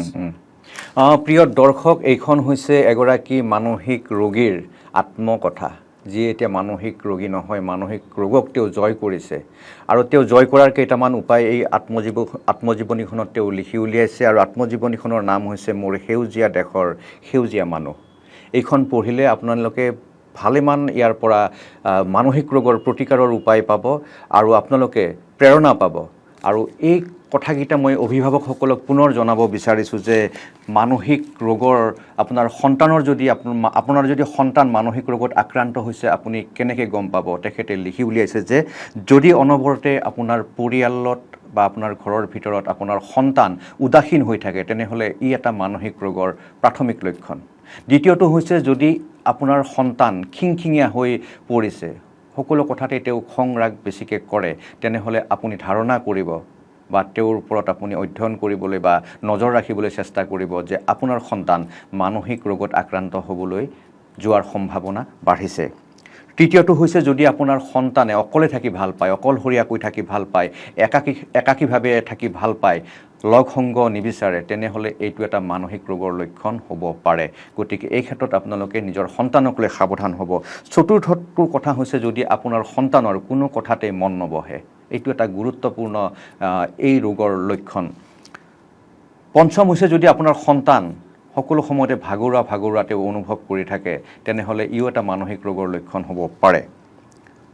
প্ৰিয় দৰ্শক, এইখন হৈছে এগৰাকী মানসিক ৰোগীৰ আত্মকথা, যিয়ে এতিয়া মানসিক ৰোগী নহয়, মানসিক ৰোগক তেওঁ জয় কৰিছে। আৰু তেওঁ জয় কৰাৰ কেইটামান উপায় এই আত্মজীৱনীখনত তেওঁ লিখি উলিয়াইছে। আৰু আত্মজীৱনীখনৰ নাম হৈছে মোৰ সেউজীয়া দেশৰ সেউজীয়া মানুহ। এইখন পঢ়িলে আপোনালোকে ভালেমান ইয়াৰ পৰা মানসিক ৰোগৰ প্ৰতিকাৰৰ উপায় পাব আৰু আপোনালোকে প্ৰেৰণা পাব। আৰু এই কথাকেইটা মই অভিভাৱকসকলক পুনৰ জনাব বিচাৰিছোঁ যে মানসিক ৰোগৰ আপোনাৰ যদি সন্তান মানসিক ৰোগত আক্ৰান্ত হৈছে আপুনি কেনেকৈ গম পাব। তেখেতে লিখি উলিয়াইছে যে যদি অনবৰতে আপোনাৰ পৰিয়ালত বা আপোনাৰ ঘৰৰ ভিতৰত আপোনাৰ সন্তান উদাসীন হৈ থাকে, তেনেহ'লে ই এটা মানসিক ৰোগৰ প্ৰাথমিক লক্ষণ। দ্বিতীয়টো হৈছে যদি আপোনাৰ সন্তান খিংখিঙীয়া হৈ পৰিছে, সকলো কথাতে তেওঁ খং ৰাগ বেছিকৈ কৰে, তেনেহ'লে আপুনি ধাৰণা কৰিব বা তেওঁৰ ওপৰত আপুনি অধ্যয়ন কৰিবলৈ বা নজৰ ৰাখিবলৈ চেষ্টা কৰিব যে আপোনাৰ সন্তান মানসিক ৰোগত আক্ৰান্ত হ'বলৈ যোৱাৰ সম্ভাৱনা বাঢ়িছে। তৃতীয়টো হৈছে যদি আপোনাৰ সন্তানে অকলে থাকি ভাল পায়, অকলশৰীয়াকৈ থাকি ভাল পায়, একাকীভাৱে থাকি ভাল পায়, লগ সংগ নিবিচাৰে, তেনেহ'লে এইটো এটা মানসিক ৰোগৰ লক্ষণ হ'ব পাৰে। গতিকে এই ক্ষেত্ৰত আপোনালোকে নিজৰ সন্তানক লৈ সাৱধান হ'ব। চতুৰ্থটো কথা হৈছে যদি আপোনাৰ সন্তানৰ কোনো কথাতে মন নবহে, এইটো এটা গুৰুত্বপূৰ্ণ এই ৰোগৰ লক্ষণ। পঞ্চম হৈছে যদি আপোনাৰ সন্তান সকলো সময়তে ভাগৰুৱা তেওঁ অনুভৱ কৰি থাকে, তেনেহ'লে ইও এটা মানসিক ৰোগৰ লক্ষণ হ'ব পাৰে।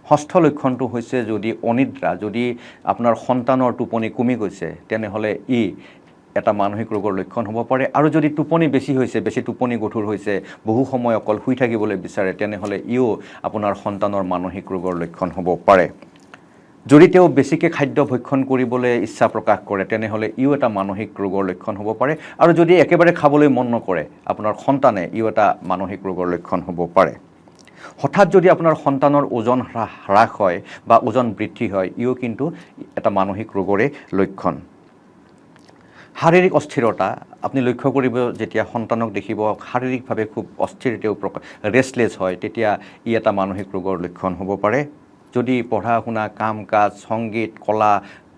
ষষ্ঠ লক্ষণটো হৈছে যদি অনিদ্ৰা, যদি আপোনাৰ সন্তানৰ টোপনি কমি গৈছে, তেনেহ'লে ই এটা মানসিক ৰোগৰ লক্ষণ হ'ব পাৰে। আৰু যদি টোপনি বেছি হৈছে, বেছি টোপনি গধুৰ হৈছে, বহু সময় অকল শুই থাকিবলৈ বিচাৰে, তেনেহ'লে ইও আপোনাৰ সন্তানৰ মানসিক ৰোগৰ লক্ষণ হ'ব পাৰে। যদি তেওঁ বেছিকৈ খাদ্য ভক্ষণ কৰিবলৈ ইচ্ছা প্ৰকাশ কৰে, তেনেহ'লে ইও এটা মানসিক ৰোগৰ লক্ষণ হ'ব পাৰে। আৰু যদি একেবাৰে খাবলৈ মন নকৰে আপোনাৰ সন্তানে, ইও এটা মানসিক ৰোগৰ লক্ষণ হ'ব পাৰে। হঠাৎ যদি আপোনাৰ সন্তানৰ ওজন হ্ৰাস হয় বা ওজন বৃদ্ধি হয়, ইও কিন্তু এটা মানসিক ৰোগৰে লক্ষণ। শাৰীৰিক অস্থিৰতা, আপুনি লক্ষ্য কৰিব যেতিয়া সন্তানক দেখিব শাৰীৰিকভাৱে খুব অস্থিৰ, তেওঁ ৰেষ্টলেছ হয়, তেতিয়া ই এটা মানসিক ৰোগৰ লক্ষণ হ'ব পাৰে। যদি পঢ়া শুনা, কাম কাজ, সংগীত, কলা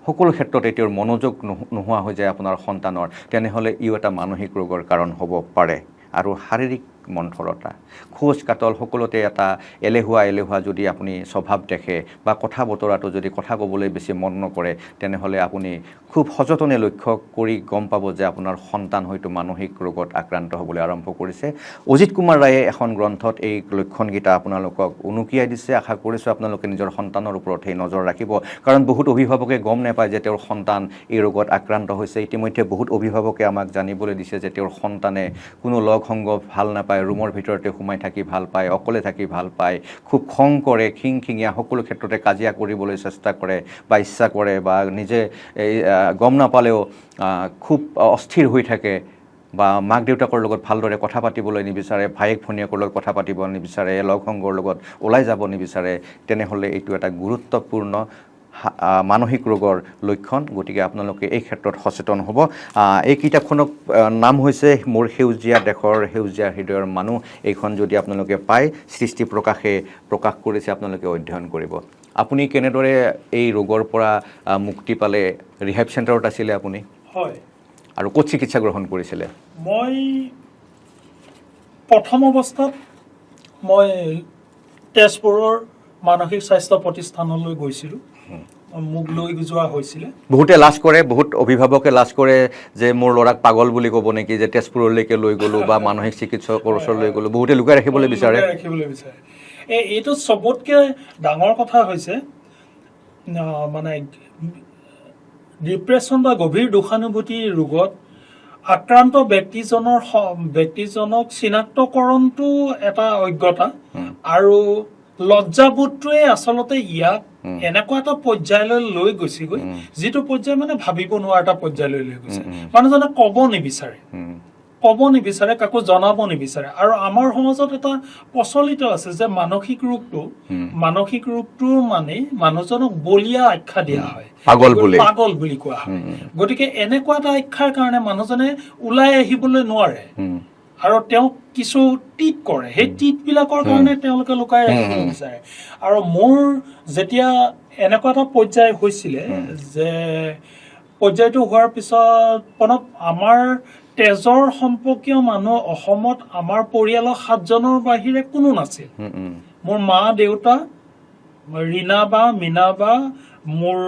সকলো ক্ষেত্ৰতে তেওঁৰ মনোযোগ নোহোৱা হৈ যায় আপোনাৰ সন্তানৰ, তেনেহ'লে ইও এটা মানসিক ৰোগৰ কাৰণ হ'ব পাৰে। আৰু শাৰীৰিক মন্থৰতা, খোজ কাটল, সকলোতে এটা এলেহুৱা যদি আপুনি স্বভাৱ দেখে বা কথা বতৰাটো যদি কথা ক'বলৈ বেছি মন নকৰে, তেনেহ'লে আপুনি খুব সযতনে লক্ষ্য কৰি গম পাব যে আপোনাৰ সন্তান হয়তো মানসিক ৰোগত আক্ৰান্ত হ'বলৈ আৰম্ভ কৰিছে। অজিত কুমাৰ ৰায়ে এখন গ্ৰন্থত এই লক্ষণকেইটা আপোনালোকক উনুকিয়াই দিছে। আশা কৰিছোঁ আপোনালোকে নিজৰ সন্তানৰ ওপৰত সেই নজৰ ৰাখিব, কাৰণ বহুত অভিভাৱকে গম নাপায় যে তেওঁৰ সন্তান এই ৰোগত আক্ৰান্ত হৈছে। ইতিমধ্যে বহুত অভিভাৱকে আমাক জানিবলৈ দিছে যে তেওঁৰ সন্তানে কোনো লগ সংগ ভাল নাপায়, ৰুমৰ ভিতৰতে সোমাই থাকি ভাল পায়, অকলে থাকি ভাল পায়, খুব খং কৰে, খিংখিঙীয়া, সকলো ক্ষেত্ৰতে কাজিয়া কৰিবলৈ চেষ্টা কৰে বা ইচ্ছা কৰে, বা নিজে গম নাপালেও খুব অস্থিৰ হৈ থাকে, বা মাক দেউতাকৰ লগত ভালদৰে কথা পাতিবলৈ নিবিচাৰে, ভায়েক ভনীয়েকৰ লগত কথা পাতিব নিবিচাৰে, লগ সংগৰ লগত ওলাই যাব নিবিচাৰে, তেনেহ'লে এইটো এটা গুৰুত্বপূৰ্ণ মানসিক ৰোগৰ লক্ষণ। গতিকে আপোনালোকে এই ক্ষেত্ৰত সচেতন হ'ব। এই কিতাপখনৰ নাম হৈছে মোৰ সেউজীয়া দেশৰ সেউজীয়া হৃদয়ৰ মানুহ। এইখন যদি আপোনালোকে পায়, সৃষ্টি প্ৰকাশে প্ৰকাশ কৰিছে, আপোনালোকে অধ্যয়ন কৰিব। আপুনি কেনেদৰে এই ৰোগৰ পৰা মুক্তি পালে? ৰিহেব চেণ্টাৰত আছিলে আপুনি? হয়। আৰু ক'ত চিকিৎসা গ্ৰহণ কৰিছিলে? মই প্ৰথম অৱস্থাত মই তেজপুৰৰ মানসিক স্বাস্থ্য প্ৰতিষ্ঠানলৈ গৈছিলোঁ। মোক লৈ যোৱা হৈছিলে। বহুতে লাজ কৰে, বহুত অভিভাৱকে লাজ কৰে যে মোৰ ল'ৰাক পাগল বুলি ক'ব নেকি, যে তেজপুৰলৈকে লৈ গ'লোঁ বা মানসিক চিকিৎসকৰ ওচৰলৈ গ'লোঁ। বহুতে লুকাই ৰাখিবলৈ বিচাৰে। এইটো চবতকৈ ডাঙৰ কথা হৈছে মানে ডিপ্ৰেশ্যন বা গভীৰ দুখানুভূতি ৰোগত আক্ৰান্ত ব্যক্তিজনক চিনাক্তকৰণটো এটা অজ্ঞতা, আৰু লজ্জাবোধটোৱে আচলতে ইয়াক এনেকুৱা এটা পৰ্যায়লৈ লৈ গৈছেগৈ, যিটো পৰ্যায় মানে ভাবিব নোৱাৰা এটা পৰ্যায়লৈ লৈ গৈছে। মানুহজনে ক'ব নিবিচাৰে, কাকো জনাব নিবিচাৰে। আৰু আমাৰ সমাজত এটা প্ৰচলিত আছে যে মানসিক ৰোগটো মানে মানুহজনক বলিয়া আখ্যা দিয়া হয়, পাগল বুলি কোৱা হয়। গতিকে এনেকুৱা এটা আখ্যাৰ কাৰণে মানুহজনে ওলাই আহিবলৈ নোৱাৰে, আৰু তেওঁক কিছু টিট কৰে। সেই টিটবিলাকৰ কাৰণে তেওঁলোকে লুকাই ৰাখিব বিচাৰে। আৰু মোৰ যেতিয়া এনেকুৱা এটা পৰ্যায় হৈছিলে, যে পৰ্যায়টো হোৱাৰ পিছত আমাৰ তেজৰ সম্পৰ্কীয় মানুহ অসমত আমাৰ পৰিয়ালৰ 7জনৰ বাহিৰে কোনো নাছিল। মোৰ মা, দেউতা, ৰীণা বা, মীনা বা, মোৰ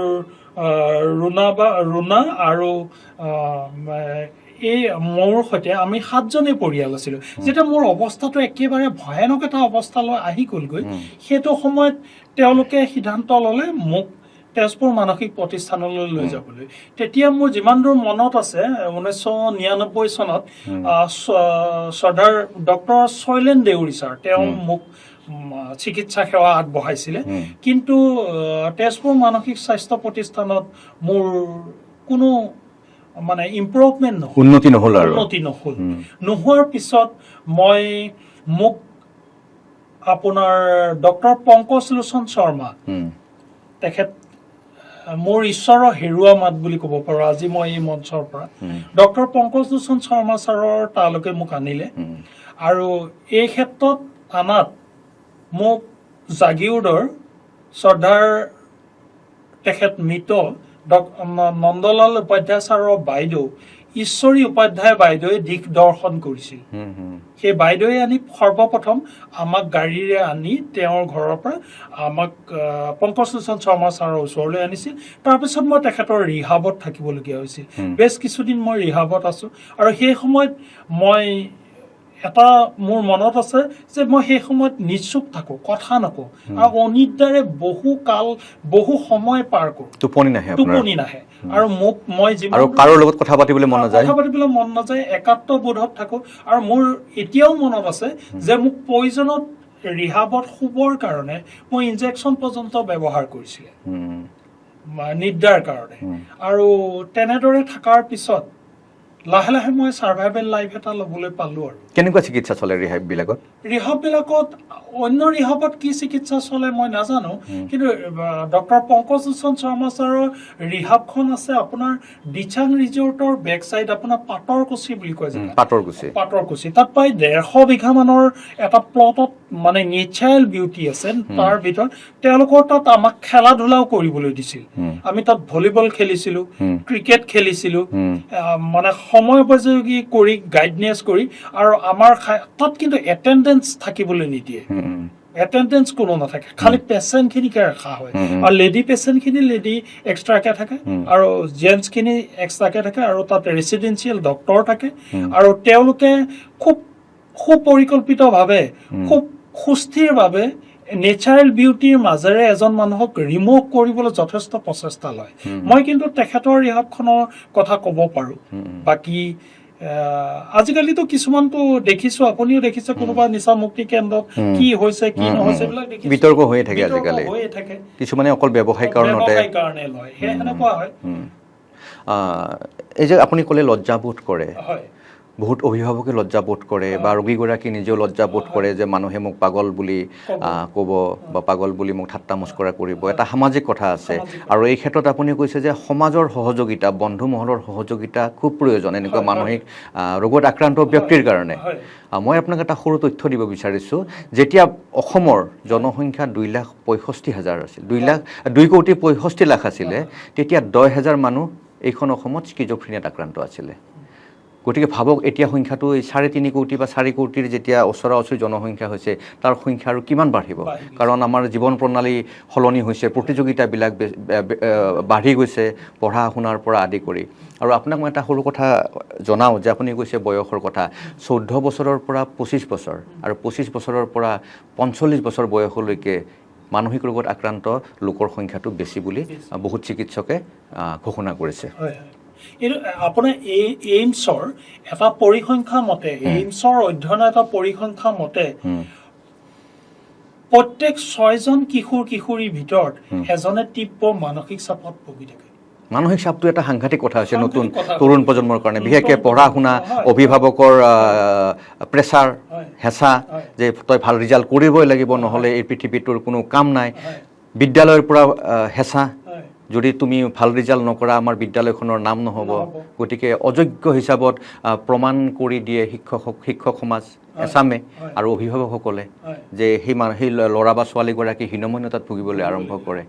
ৰুণা আৰু এই মোৰ সৈতে আমি 7জনেই পৰিয়াল আছিলোঁ। যেতিয়া মোৰ অৱস্থাটো একেবাৰে ভয়ানক এটা অৱস্থালৈ আহি গ'লগৈ, সেইটো সময়ত তেওঁলোকে সিদ্ধান্ত ল'লে মোক তেজপুৰ মানসিক প্ৰতিষ্ঠানলৈ লৈ যাবলৈ। তেতিয়া মোৰ যিমান দূৰ মনত আছে, 1999 চনত শ্ৰদ্ধাৰ ডক্টৰ শৈলেন দেউৰী ছাৰ, তেওঁ মোক চিকিৎসা সেৱা আগবঢ়াইছিলে। কিন্তু তেজপুৰ মানসিক স্বাস্থ্য প্ৰতিষ্ঠানত মোৰ কোনো মানে ইম্প্ৰুভমেণ্ট নহ'ল, উন্নতি নহ'ল। নোহোৱাৰ পিছত মোক আপোনাৰ ডক্টৰ পংকজ লোচন শৰ্মা, তেখেত মোৰ ঈশ্বৰৰ হেৰুৱা মাত বুলি ক'ব পাৰোঁ আজি মই এই মঞ্চৰ পৰা, ডক্টৰ পংকজ লোচন শৰ্মা ছাৰৰ তালৈকে মোক আনিলে। আৰু এই ক্ষেত্ৰত আনাত মোক জাগিৰোডৰ শ্ৰদ্ধাৰ তেখেত মৃত নন্দলাল উপাধ্যায় ছাৰৰ বাইদেউ ঈশ্বৰী উপাধ্যায় বাইদেৱে দিশ দৰ্শন কৰিছিল। সেই বাইদেৱে আনি সৰ্বপ্ৰথম আমাক গাড়ীৰে আনি তেওঁৰ ঘৰৰ পৰা আমাক পংকজ লোচন শৰ্মা ছাৰৰ ওচৰলৈ আনিছিল। তাৰপিছত মই তেখেতৰ ৰিহাবত থাকিবলগীয়া হৈছিল। বেছ কিছুদিন মই ৰিহাবত আছোঁ। আৰু সেই সময়ত মোৰ মনত আছে যে মই সেই সময়ত নিশ্চুপ থাকোঁ, কথা নকওঁ, আৰু অনিদ্ৰাৰে বহু সময় পাৰ কৰোঁ। টোপনি নাহে। আৰু মই কাৰো লগত কথা পাতিবলৈ মন নাযায়, একাত্ম বোধত থাকোঁ। আৰু মোৰ এতিয়াও মনত আছে যে মোক প্ৰয়োজনত ৰিহাবত শুবৰ কাৰণে মই ইনজেকশ্যন পৰ্যন্ত ব্যৱহাৰ কৰিছিলে নিদ্ৰাৰ কাৰণে। আৰু তেনেদৰে থকাৰ পিছত লাহে লাহে মই ছাৰ্ভাইভেল লাইফ এটা ল'বলৈ পালোঁ। আৰু কেনেকুৱা চিকিৎসা চলে ৰিহাববিলাকত? অন্য ৰিহাবত কি চিকিৎসা চলে মই নাজানো, কিন্তু ডক্টৰ পংকজ লোচন শৰ্মা ছাৰৰ ৰিহাবখন আছে আপোনাৰ দিচাং ৰিজৰ্টৰ বেক চাইড, আপোনাৰ পাটৰকুচি বুলি কয় যে, পাটৰকুচি। তাত প্ৰায় 150 বিঘা মানৰ এটা প্লটত মানে নেচাৰেল বিউটি আছে। তাৰ ভিতৰত তেওঁলোকৰ তাত আমাক খেলা ধূলাও কৰিবলৈ দিছিল। আমি তাত ভলীবল খেলিছিলোঁ, ক্ৰিকেট খেলিছিলোঁ, মানে সময় উপযোগী কৰি গাইডনেছ কৰি। আৰু আমাৰ তাত কিন্তু এটেণ্ডেঞ্চ থাকিবলৈ নিদিয়ে, এটেণ্ডেঞ্চ কোনো নাথাকে, খালি পেচেণ্টখিনিকে ৰখা হয়। আৰু লেডি পেচেণ্টখিনি এক্সট্ৰাকে থাকে, আৰু জেণ্টছখিনি এক্সট্ৰাকে থাকে। আৰু তাত ৰেচিডেঞ্চিয়েল ডক্টৰ থাকে। আৰু তেওঁলোকে খুব সুপৰিকল্পিতভাৱে, খুব সুস্থিৰভাৱে নেচাৰেল বিউটিৰ মাজেৰে এজন মানুহক ৰিমুভ কৰিবলৈ যথেষ্ট প্ৰচেষ্টা লয়। মই কিন্তু তেখেতৰ ৰিহাবখনৰ কথা ক'ব পাৰোঁ। বাকী আজিকালিতো কিছুমানতো দেখিছোঁ, আপুনিও দেখিছে, কোনোবা নিচা মুক্তি কেন্দ্ৰত কি হৈছে কি নহৈছে এইবিলাক বিতৰ্ক হৈয়ে থাকে আজিকালি। কিছুমানে অকল ব্যৱসায়িক কাৰণে লয়, সেনেকুৱা হয়। এই যে আপুনি ক'লে লজ্জাবোধ কৰে, বহুত অভিভাৱকে লজ্জাবোধ কৰে বা ৰোগীগৰাকী নিজেও লজ্জাবোধ কৰে যে মানুহে মোক পাগল বুলি ক'ব বা পাগল বুলি মোক ঠাট্টা মস্কৰা কৰিব। এটা সামাজিক কথা আছে আৰু এই ক্ষেত্ৰত আপুনি কৈছে যে সমাজৰ সহযোগিতা, বন্ধু মহলৰ সহযোগিতা খুব প্ৰয়োজন এনেকুৱা মানসিক ৰোগত আক্ৰান্ত ব্যক্তিৰ কাৰণে। মই আপোনাক এটা সৰু তথ্য দিব বিচাৰিছোঁ। যেতিয়া অসমৰ জনসংখ্যা 2,65,000 আছিল, 2,65,00,000 আছিলে, তেতিয়া 10,000 মানুহ এইখন অসমত স্কিজোফ্ৰেনিয়াত আক্ৰান্ত আছিলে। গতিকে ভাবক এতিয়া সংখ্যাটো 3.5 কোটি বা 4 কোটিৰ যেতিয়া ওচৰা ওচৰি জনসংখ্যা হৈছে, তাৰ সংখ্যা আৰু কিমান বাঢ়িব? কাৰণ আমাৰ জীৱন প্ৰণালী সলনি হৈছে, প্ৰতিযোগিতাবিলাক বাঢ়ি গৈছে, পঢ়া শুনাৰ পৰা আদি কৰি। আৰু আপোনাক মই এটা সৰু কথা জনাওঁ যে আপুনি কৈছে বয়সৰ কথা, 14 বছৰৰ পৰা 25 বছৰ আৰু 25 বছৰৰ পৰা 45 বছৰ বয়সলৈকে মানসিক ৰোগত আক্ৰান্ত লোকৰ সংখ্যাটো বেছি বুলি বহুত চিকিৎসকে ঘোষণা কৰিছে। এইটো আপোনাৰ এইমছৰ এটা পৰিসংখ্যা মতে, এইমছৰ অধ্যয়নৰ এটা পৰিসংখ্যা মতে প্ৰত্যেক 6জন কিশোৰীৰ ভিতৰত এজনে তীব্ৰ মানসিক চাপত ভুগি থাকে। মানসিক চাপটো এটা সাংঘাতিক কথা হৈছে নতুন তৰুণ প্ৰজন্মৰ কাৰণে, বিশেষকৈ পঢ়া শুনা, অভিভাৱকৰ প্ৰেছাৰ, হেঁচা যে তই ভাল ৰিজাল্ট কৰিবই লাগিব, নহ'লে এই পৃথিৱীটোৰ কোনো কাম নাই। বিদ্যালয়ৰ পৰা হেঁচা, যদি তুমি ভাল ৰিজাল্ট নকৰা আমাৰ বিদ্যালয়খনৰ নাম নহ'ব। গতিকে অযোগ্য হিচাপত প্ৰমাণ কৰি দিয়ে শিক্ষক সমাজ এছামে আৰু অভিভাৱকসকলে যে সেই ল'ৰা বা ছোৱালীগৰাকী হীনমন্যতাত ভুগিবলৈ আৰম্ভ কৰে।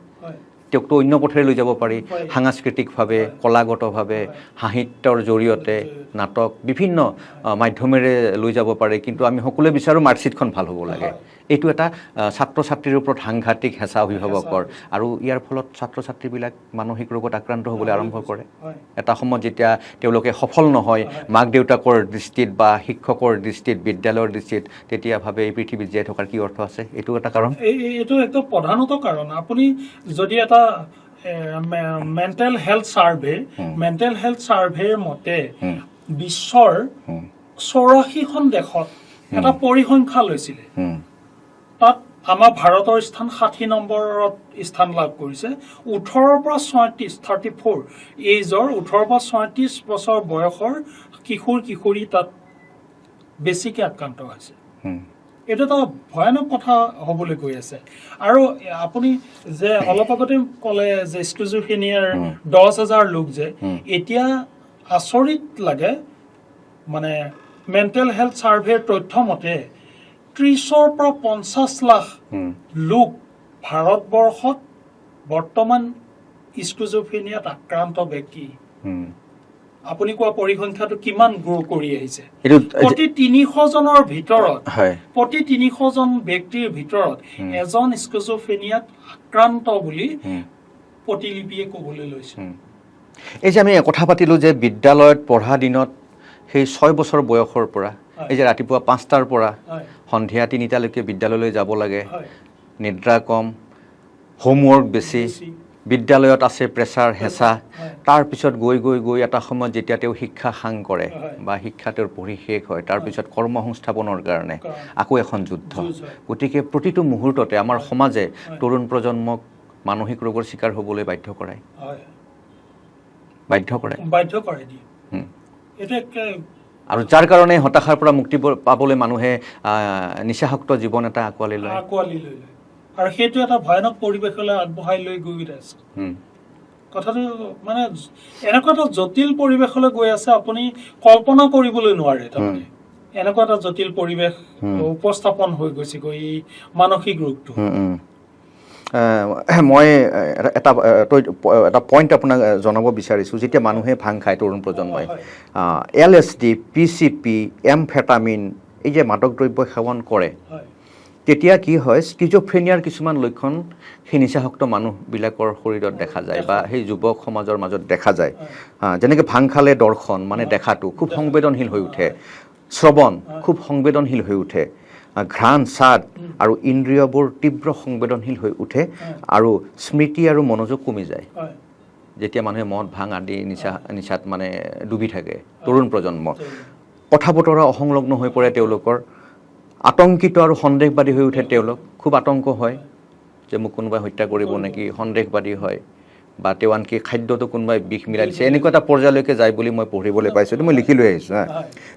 তেওঁকতো অন্য পথেৰে লৈ যাব পাৰি, সাংস্কৃতিকভাৱে, কলাগতভাৱে, সাহিত্যৰ জৰিয়তে, নাটক, বিভিন্ন মাধ্যমেৰে লৈ যাব পাৰে। কিন্তু আমি সকলোৱে বিচাৰোঁ মাৰ্কশ্বিটখন ভাল হ'ব লাগে। এইটো এটা ছাত্ৰ ছাত্ৰীৰ ওপৰত সাংঘাতিক হেঁচা অভিভাৱকৰ, আৰু ইয়াৰ ফলত ছাত্ৰ ছাত্ৰীবিলাক মানসিক ৰোগত আক্ৰান্ত হ'বলৈ আৰম্ভ কৰে। এটা সময়ত যেতিয়া তেওঁলোকে সফল নহয় মাক দেউতাকৰ দৃষ্টিত বা শিক্ষকৰ দৃষ্টিত, বিদ্যালয়ৰ দৃষ্টিত, তেতিয়া ভাবে এই পৃথিৱীত জীয়াই থকাৰ কি অৰ্থ আছে? এইটো এটা কাৰণ, এইটো একদম প্ৰধানত কাৰণ। আপুনি যদি এটা মেণ্টেল হেল্থ ছাৰ্ভেৰ মতে বিশ্বৰ 84খন দেশত এটা পৰিসংখ্যা লৈছিলে, তাত আমাৰ ভাৰতৰ স্থান 60 নম্বৰত স্থান লাভ কৰিছে। 18 পৰা 34 এইজৰ 18 পৰা 34 বছৰ বয়সৰ কিশোৰী তাত বেছিকৈ আক্ৰান্ত হৈছে। এইটো এটা ভয়ানক কথা হ'বলৈ গৈ আছে। আৰু আপুনি যে অলপ আগতে ক'লে যে স্কিজোফ্ৰেনিয়াৰ 10,000 লোক, যে এতিয়া আচৰিত লাগে, মানে মেণ্টেল হেল্থ ছাৰ্ভেৰ তথ্য মতে 30 পৰা 50 লাখ লোক ভাৰতবৰ্ষত বৰ্তমান স্কিজোফ্ৰেনিয়াত আক্ৰান্ত ব্যক্তি। আপুনি কোৱা পৰিসংখ্যাটো কিমান গ্ৰ' কৰি আহিছে? প্ৰতি 300 জনৰ ভিতৰত, প্ৰতি 300 জন ব্যক্তিৰ ভিতৰত এজন স্কিজোফ্ৰেনিয়াত আক্ৰান্ত বুলি প্ৰতিলিপিয়ে ক'বলৈ লৈছে। এই যে আমি কথা পাতিলোঁ যে বিদ্যালয়ত পঢ়া দিনত সেই 6 বছৰ বয়সৰ পৰা, এই যে ৰাতিপুৱা 5টাৰ পৰা সন্ধিয়া 3টালৈকে বিদ্যালয়লৈ যাব লাগে, নিদ্ৰা কম, হোমৱৰ্ক বেছি, বিদ্যালয়ত আছে প্ৰেছাৰ, হেঁচা, তাৰপিছত গৈ এটা সময়ত যেতিয়া তেওঁ শিক্ষা সাং কৰে বা শিক্ষা তেওঁৰ পঢ়ি শেষ হয়, তাৰপিছত কৰ্মসংস্থাপনৰ কাৰণে আকৌ এখন যুদ্ধ। গতিকে প্ৰতিটো মুহূৰ্ততে আমাৰ সমাজে তৰুণ প্ৰজন্মক মানসিক ৰোগৰ চিকাৰ হ'বলৈ বাধ্য কৰে। আৰু যাৰ কাৰণে হতাশাৰ পৰা মুক্তি পাবলৈ মানুহে নিচাসক্ত জীৱন এটা আঁকোৱালি লয়। আৰু সেইটো এটা ভয়ানক পৰিৱেশলৈ আগবঢ়াই লৈ গৈ আছে। কথাটো মানে এনেকুৱা এটা জটিল পৰিৱেশলৈ গৈ আছে, আপুনি কল্পনা কৰিবলৈ নোৱাৰে। তাৰমানে এনেকুৱা এটা জটিল পৰিৱেশ উপস্থাপন হৈ গৈছে গৈ এই মানসিক ৰোগটো। মই এটা পইণ্ট আপোনাক জনাব বিচাৰিছোঁ। যেতিয়া মানুহে ভাং খায়, তৰুণ প্ৰজন্মই LSD, PCP, এমফেটামিন, এই যে মাদক দ্ৰব্য সেৱন কৰে, তেতিয়া কি হয়, স্কিজোফ্ৰেনিয়াৰ কিছুমান লক্ষণ সেই নিচাসক্ত মানুহবিলাকৰ শৰীৰত দেখা যায় বা সেই যুৱক সমাজৰ মাজত দেখা যায়। যেনেকৈ ভাং খালে দৰ্শন, মানে দেখাটো খুব সংবেদনশীল হৈ উঠে, শ্ৰৱণ খুব সংবেদনশীল হৈ উঠে, ঘ্ৰাণ, স্বাদ আৰু ইন্দ্ৰিয়বোৰ তীব্ৰ সংবেদনশীল হৈ উঠে, আৰু স্মৃতি আৰু মনোযোগ কমি যায় যেতিয়া মানুহে মদ ভাং আদি নিচাত মানে ডুবি থাকে। তৰুণ প্ৰজন্ম কথা বতৰা অসংলগ্ন হৈ পৰে, তেওঁলোকৰ আতংকিত আৰু সন্দেহবাদী হৈ উঠে। তেওঁলোক খুব আতংক হয় যে মোক কোনোবাই হত্যা কৰিব নেকি, সন্দেহবাদী হয়, বা তেওঁ আনকি খাদ্যটো কোনোবাই বিষ মিলাই দিছে এনেকুৱা এটা পৰ্যায়লৈকে যায় বুলি মই পঢ়িবলৈ পাইছোঁ, এইটো মই লিখি লৈ আহিছোঁ হা।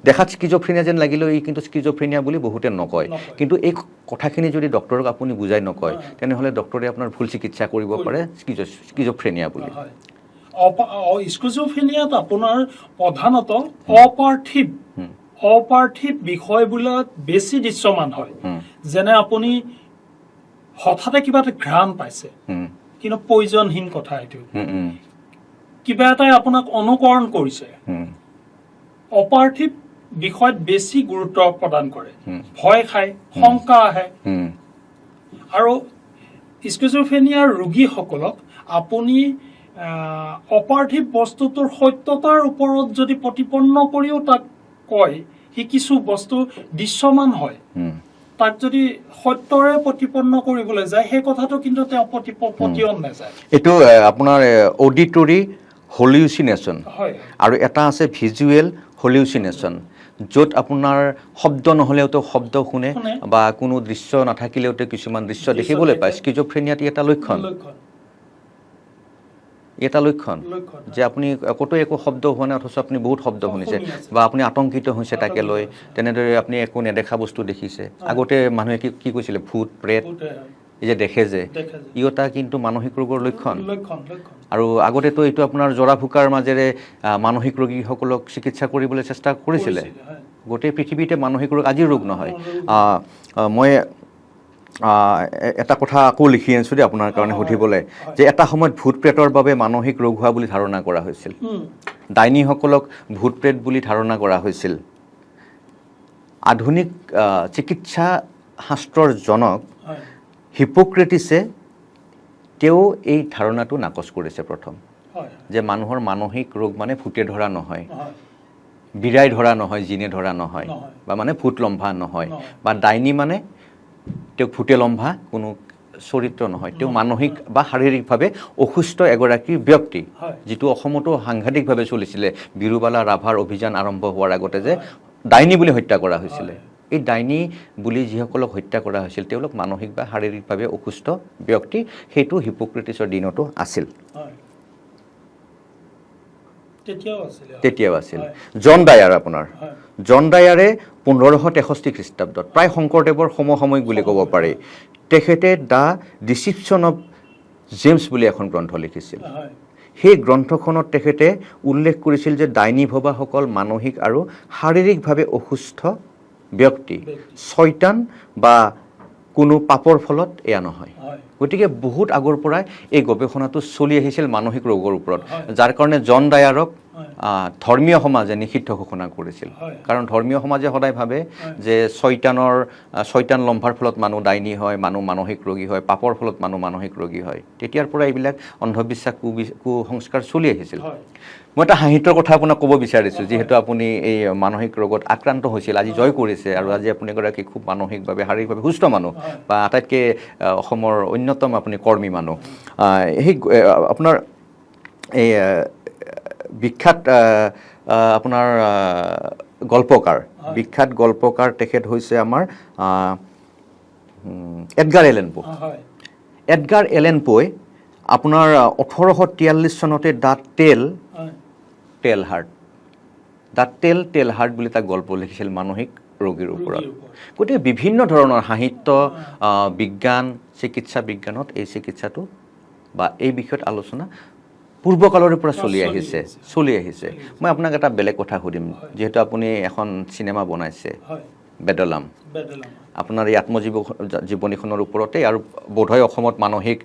দেখাত স্কিজোফ্ৰেনিয়া যেন লাগিলেও ই কিন্তু স্কিজোফ্ৰেনিয়া বুলি বহুতে নকয়, কিন্তু এই কথাখিনি যদি ডক্টৰক আপুনি বুজাই নকয় তেনেহ'লে ডক্টৰে আপোনাৰ ভুল চিকিৎসা কৰিব পাৰে স্কিজোফ্ৰেনিয়া বুলি। স্কিজোফ্ৰেনিয়াত আপোনাৰ প্ৰধানত অপাৰ্থিৱ বিষয়বিলাক বেছি দৃশ্যমান হয়। যেনে আপুনি হঠাতে কিবা এটা ঘ্ৰাণ পাইছে, কিন্তু প্ৰয়োজনহীন কথা এইটো, কিবা এটাই আপোনাক অনুকৰণ কৰিছে, অপাৰ্থিৱ বিষয়ত বেছি গুৰুত্ব প্ৰদান কৰে, ভয় খায়, শংকা আহে। আৰু স্কিজোফ্ৰেনিয়াৰ ৰোগীসকলক আপুনি অপাৰ্থিৱ বস্তুটোৰ সত্যতাৰ ওপৰত যদি প্ৰতিপন্ন কৰিও তাক কয়, সি কিছু বস্তু দৃশ্যমান হয়, তাক যদি সত্যৰে প্ৰতিপন্ন কৰিবলৈ যায় সেই কথাটো কিন্তু তেওঁ প্ৰতিপন্ন নাযায়। এইটো আপোনাৰ অডিটৰী হলিউচিনেশ্যন আৰু এটা আছে ভিজুৱেল হলিউচিনেশ্যন, য'ত আপোনাৰ শব্দ নহ'লেওতো শব্দ শুনে বা কোনো দৃশ্য নাথাকিলেওতো কিছুমান দৃশ্য দেখিবলৈ পায়। স্কিজোফ্ৰেনিয়াত এটা লক্ষণ, এটা লক্ষণ যে আপুনি ক'তো একো শব্দ হোৱা নাই অথচ আপুনি বহুত শব্দ শুনিছে বা আপুনি আতংকিত হৈছে তাকে লৈ, তেনেদৰে আপুনি একো নেদেখা বস্তু দেখিছে। আগতে মানুহে কি কৈছিলে, ভূত প্ৰেত এই যে দেখে যে, ই এটা কিন্তু মানসিক ৰোগৰ লক্ষণ। আৰু আগতেতো এইটো আপোনাৰ জৰা ফুকাৰ মাজেৰে মানসিক ৰোগীসকলক চিকিৎসা কৰিবলৈ চেষ্টা কৰিছিলে। গোটেই পৃথিৱীতে মানসিক ৰোগ আজিৰ ৰোগ নহয়। মই এটা কথা আকৌ লিখি আনিছোঁ দেই আপোনাৰ কাৰণে সুধিবলৈ, যে এটা সময়ত ভূত প্ৰেতৰ বাবে মানসিক ৰোগ হোৱা বুলি ধাৰণা কৰা হৈছিল, ডাইনীসকলক ভূত প্ৰেত বুলি ধাৰণা কৰা হৈছিল। আধুনিক চিকিৎসা শাস্ত্ৰৰ জনক হিপোক্ৰেটিছে তেওঁ এই ধাৰণাটো নাকচ কৰিছে প্ৰথম, যে মানুহৰ মানসিক ৰোগ মানে ভূতে ধৰা নহয়, বিৰাই ধৰা নহয়, জিনে ধৰা নহয়, বা মানে ভূত লম্ভা নহয়, বা ডাইনী মানে তেওঁক ভূতে লম্ভা কোনো চৰিত্ৰ নহয়, তেওঁ মানসিক বা শাৰীৰিকভাৱে অসুস্থ এগৰাকী ব্যক্তি। যিটো অসমতো সাংঘাতিকভাৱে চলিছিলে বিৰুবালা ৰাভাৰ অভিযান আৰম্ভ হোৱাৰ আগতে, যে ডাইনী বুলি হত্যা কৰা হৈছিলে। এই ডাইনী বুলি যিসকলক হত্যা কৰা হৈছিল তেওঁলোক মানসিক বা শাৰীৰিকভাৱে অসুস্থ ব্যক্তি, সেইটো হিপোক্ৰেটিছৰ দিনতো আছিল, তেতিয়াও আছিল। জন ডায়াৰ, আপোনাৰ জন ডায়াৰে 1563 খ্ৰীষ্টাব্দত, প্ৰায় শংকৰদেৱৰ সমসাময়িক বুলি ক'ব পাৰি, তেখেতে দ্য ডিচিপশ্যন অফ জেমছ বুলি এখন গ্ৰন্থ লিখিছিল। সেই গ্ৰন্থখনত তেখেতে উল্লেখ কৰিছিল যে ডাইনী ভবাসকল মানসিক আৰু শাৰীৰিকভাৱে অসুস্থ ব্যক্তি, শয়তান বা কোনো পাপৰ ফলত এয়া নহয়। গতিকে বহুত আগৰ পৰাই এই গৱেষণাটো চলি আহিছিল মানসিক ৰোগৰ ওপৰত, যাৰ কাৰণে জন ডায়াৰক ধৰ্মীয় সমাজে নিষিদ্ধ ঘোষণা কৰিছিল। কাৰণ ধৰ্মীয় সমাজে সদায় ভাবে যে শয়তান লম্ভাৰ ফলত মানুহ ডাইনী হয়, মানুহ মানসিক ৰোগী হয়, পাপৰ ফলত মানুহ মানসিক ৰোগী হয়। তেতিয়াৰ পৰা এইবিলাক অন্ধবিশ্বাস কুসংস্কাৰ চলি আহিছিল। মই এটা সাহিত্যৰ কথা আপোনাক ক'ব বিচাৰিছোঁ, যিহেতু আপুনি এই মানসিক ৰোগত আক্ৰান্ত হৈছিল, আজি জয় কৰিছে, আৰু আজি আপুনি এগৰাকী খুব মানসিকভাৱে শাৰীৰিকভাৱে সুস্থ মানুহ বা আটাইতকৈ অসমৰ অন্যতম আপুনি কৰ্মী মানুহ। সেই আপোনাৰ এই বিখ্যাত আপোনাৰ বিখ্যাত গল্পকাৰ তেখেত হৈছে আমাৰ এডগাৰ এলেন পো। এডগাৰ এলেন পোই আপোনাৰ 1843 চনতে দ্য টেল হাৰ্ট বুলি এটা গল্প লিখিছিল মানসিক ৰোগীৰ ওপৰত। গতিকে বিভিন্ন ধৰণৰ সাহিত্য, বিজ্ঞান, চিকিৎসা বিজ্ঞানত এই চিকিৎসাটো বা এই বিষয়ত আলোচনা পূৰ্বকালৰে পৰা চলি আহিছে। মই আপোনাক এটা বেলেগ কথা সুধিম, যিহেতু আপুনি এখন চিনেমা বনাইছে বেদলাম, আপোনাৰ এই আত্মজীৱনীখনৰ ওপৰতে, আৰু বোধহয় অসমত মানসিক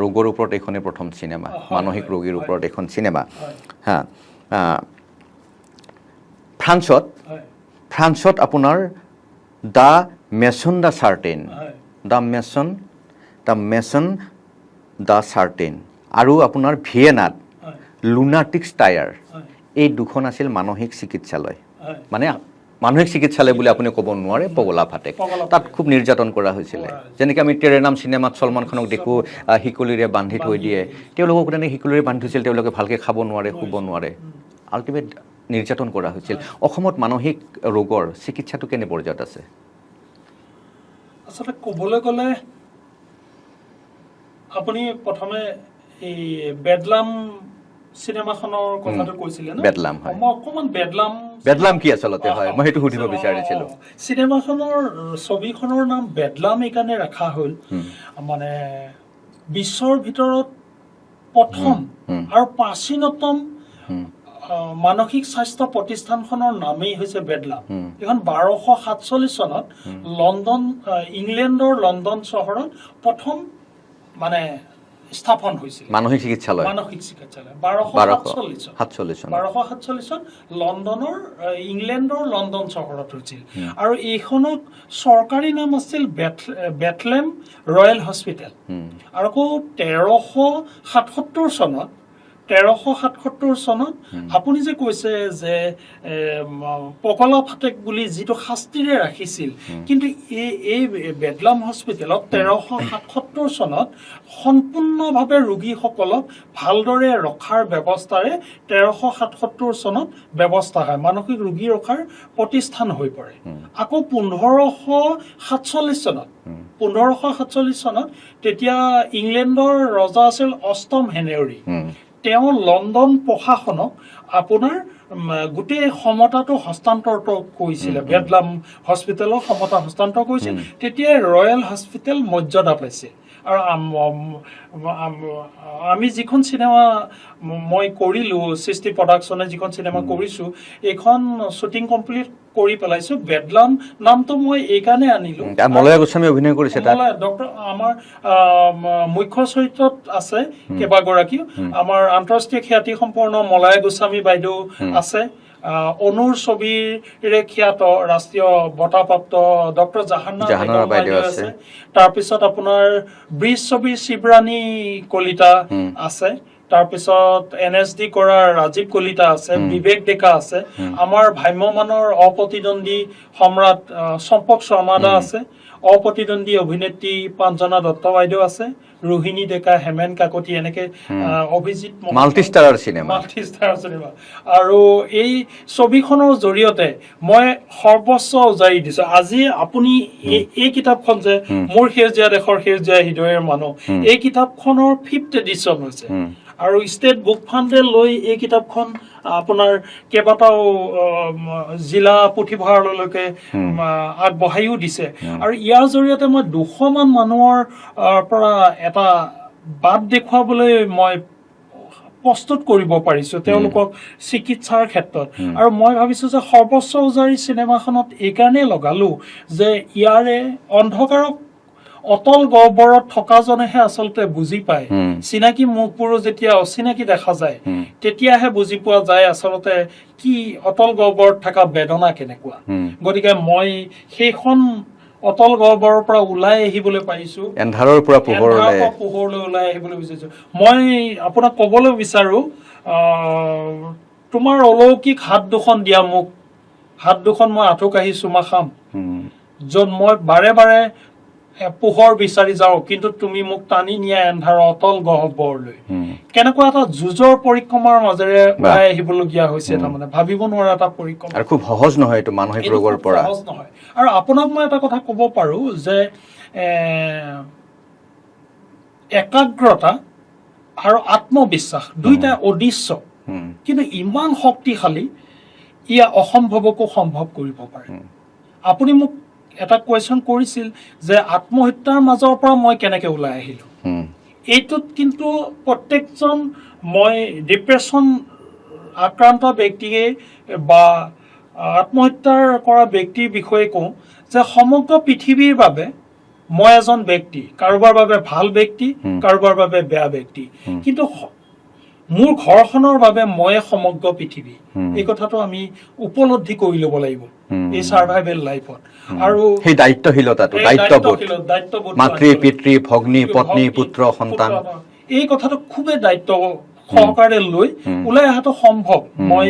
ৰোগৰ ওপৰত এইখনেই প্ৰথম চিনেমা, মানসিক ৰোগীৰ ওপৰত এখন চিনেমা। ফ্ৰান্সত আপোনাৰ দ্য মেছন দ্য চাৰ্টেইন আৰু আপোনাৰ ভিয়েনাত লুনাটিক্স টায়াৰ, এই দুখন আছিল মানসিক চিকিৎসালয়। মানে মানসিক চিকিৎসালয় বুলি আপুনি ক'ব নোৱাৰে, পগলা ফাটেক। তাত খুব নিৰ্যাতন কৰা হৈছিলে। যেনেকৈ আমি তেৰে নাম চিনেমাত ছলমান খানক দেখোঁ শিকলিৰে বান্ধি থৈ দিয়ে, তেওঁলোকক তেনেকৈ শিকলিৰে বান্ধি থৈছিল, তেওঁলোকে ভালকৈ খাব নোৱাৰে, শুব নোৱাৰে, আল্টিমেট নিৰ্যাতন কৰা হৈছিল। অসমত মানসিক ৰোগৰ চিকিৎসাটো কেনে পৰ্যায়ত আছে? আচলতে ক'বলৈ গ'লে আপুনি প্ৰথমে এই বেডলাম চিনেমাখনৰ কথাটো কৈছিলে ন বেডলাম হয় মই অকণমান বেডলাম কি আচলতে হয় মই সেইটো সুধিব বিচাৰিছিলোঁ চিনেমাখনৰ ছবিখনৰ নাম বেডলাম এইকাৰণে ৰখা হ'ল মানে বিশ্বৰ ভিতৰত প্ৰথম আৰু প্ৰাচীনতম মানসিক স্বাস্থ্য প্ৰতিষ্ঠানখনৰ নামেই হৈছে বেডলাম এইখন 1247 চনত ইংলেণ্ডৰ লণ্ডন চহৰত প্ৰথম মানে স্থাপন হৈছিল মানসিক চিকিৎসালয় 1247 চনত লণ্ডনৰ ইংলেণ্ডৰ লণ্ডন চহৰত হৈছিল আৰু এইখনত চৰকাৰী নাম আছিল বেথলেম ৰয়েল হস্পিটেল আৰু আকৌ 1377 চনত আপুনি যে কৈছে যে পকলা ফাটেক বুলি যিটো শাস্তিৰে ৰাখিছিল কিন্তু এই বেডলাম হস্পিটেলত 1377 চনত সম্পূৰ্ণভাৱে ৰোগীসকলক ভালদৰে ৰখাৰ ব্যৱস্থাৰে 1377 চনত ব্যৱস্থা হয় মানসিক ৰোগী ৰখাৰ প্ৰতিষ্ঠান হৈ পৰে আকৌ 1547 চনত তেতিয়া ইংলেণ্ডৰ ৰজা আছিল অষ্টম হেনৰী তেওঁ লণ্ডন প্ৰশাসনক আপোনাৰ গোটেই ক্ষমতাটো হস্তান্তৰ কৰিছিলে বেডলাম হস্পিটেলৰ ক্ষমতা হস্তান্তৰ কৰিছিল তেতিয়া ৰয়েল হস্পিটেল মৰ্যাদা পাইছিল আৰু আমি যিখন চিনেমা মই কৰিলোঁ সৃষ্টি প্ৰডাকশ্যনে যিখন চিনেমা কৰিছোঁ এইখন শ্বুটিং কমপ্লিট কৰি পেলাইছোঁ বেডলাম নামটো মই এইকাৰণে আনিলোঁ মলয়া গোস্বামী অভিনয় কৰিছে ডক্টৰ আমাৰ মুখ্য চৰিত্ৰত আছে কেইবাগৰাকীও আমাৰ আন্তঃৰাষ্ট্ৰীয় খ্যাতি সম্পন্ন মলয়া গোস্বামী বাইদেউ আছে অনুৰ ছবিৰে খ্যাত ৰাষ্ট্ৰীয় বঁটাপ্ৰাপ্ত ডক্টৰ জাহানাৰা বাইদেউ আছে তাৰপিছত আপোনাৰ ব্ৰিজ ছবিৰ শিৱৰাণী কলিতা আছে তাৰপিছত NSD কৰা ৰাজীৱ কলিতা আছে বিবেক ডেকা আছে আমাৰ ভ্ৰাম্যমানৰ অপ্ৰতিদ্বন্দ্বী সম্ৰাট চম্পক শৰ্মাদা আছে অপ্ৰতিদ্বন্দ্বী অভিনেত্ৰী পাঞ্জনা দত্ত বাইদেউ আছে ৰোহিণী ডেকা হেমেন কাকতি এনেকে অভিজিত মাল্টিষ্টাৰৰ চিনেমা আৰু এই ছবিখনৰ জৰিয়তে মই সৰ্বস্ব উজাৰি দিছো আজি আপুনি এই কিতাপখন যে মোৰ সেউজীয়া দেশৰ সেউজীয়া হৃদয়ৰ মানুহ এই কিতাপখনৰ 5th এডিশ্যন হৈছে আৰু ষ্টেট বুক ফাণ্ডে লৈ এই কিতাপখন আপোনাৰ কেইবাটাও জিলা পুথিভঁৰাললৈকে আগবঢ়াইও দিছে আৰু ইয়াৰ জৰিয়তে মই 200 মান মানুহৰ পৰা এটা বাট দেখুৱাবলৈ মই প্ৰস্তুত কৰিব পাৰিছোঁ তেওঁলোকক চিকিৎসাৰ ক্ষেত্ৰত আৰু মই ভাবিছোঁ যে সৰ্বস্ব উজাৰি চিনেমাখনত এইকাৰণেই লগালোঁ যে ইয়াৰে অন্ধকাৰক অতল গহ্বৰত থকাজনেহে আচলতে বুজি পায় চিনাকি মুখবোৰো যেতিয়া অচিনাকি দেখা যায় তেতিয়াহে বুজি পোৱা যায় আচলতে কি অতল গহ্বৰত থকা বেদনা কেনেকুৱা গতিকে মই সেইখন অতল গহ্বৰৰ পৰা ওলাই আহিবলৈ পাৰিছোঁ এন্ধাৰৰ পৰা পোহৰলৈ ওলাই আহিবলৈ বিচাৰিছোঁ মই আপোনাক ক'বলৈ বিচাৰোঁ তোমাৰ অলৌকিক হাত দুখন দিয়া মোক হাত দুখন মই আঁঠু কাঢ়ি চুমা খাম য'ত মই বাৰে বাৰে পোহৰ বিচাৰি যাওঁ কিন্তু তুমি মোক টানি নিয়া এন্ধাৰ অতল গহ্বৰলৈ কেনেকুৱা এটা যুঁজৰ পৰিক্ৰমাৰ মাজেৰে ওলাই আহিবলগীয়া হৈছে তাৰমানে ভাবিব নোৱাৰা এটা পৰিক্ৰমা আৰু খুব সহজ নহয় এইটো মানসিক ৰোগৰ পৰা সহজ নহয় আৰু আপোনাক মই এটা কথা ক'ব পাৰোঁ যে একাগ্ৰতা আৰু আত্মবিশ্বাস দুইটা অদৃশ্য কিন্তু ইমান শক্তিশালী ইয়া অসম্ভৱকো সম্ভৱ কৰিব পাৰে আপুনি মোক এটা কুৱেশ্যন কৰিছিল যে আত্মহত্যাৰ মাজৰ পৰা মই কেনেকৈ ওলাই আহিলোঁ এইটোত কিন্তু প্ৰত্যেকজন মই ডিপ্ৰেশ্যন আক্ৰান্ত ব্যক্তিয়ে বা আত্মহত্যাৰ কৰা ব্যক্তিৰ বিষয়ে কওঁ যে সমগ্ৰ পৃথিৱীৰ বাবে মই এজন ব্যক্তি কাৰোবাৰ বাবে ভাল ব্যক্তি কাৰোবাৰ বাবে বেয়া ব্যক্তি কিন্তু মোৰ ঘৰখনৰ বাবে মই সমগ্ৰ পৃথিৱী এই কথাটো আমি উপলব্ধি কৰি ল'ব লাগিব এই সাৰ্ভাইভেল লাইফত আৰু সেই দায়িত্বশীলতাটো দায়িত্ববোধ মাতৃ পিতৃ ভগ্নী পত্নী পুত্ৰ সন্তান এই কথাটো খুবেই দায়িত্ব সহকাৰে লৈ ওলাই অহাটো সম্ভৱ মই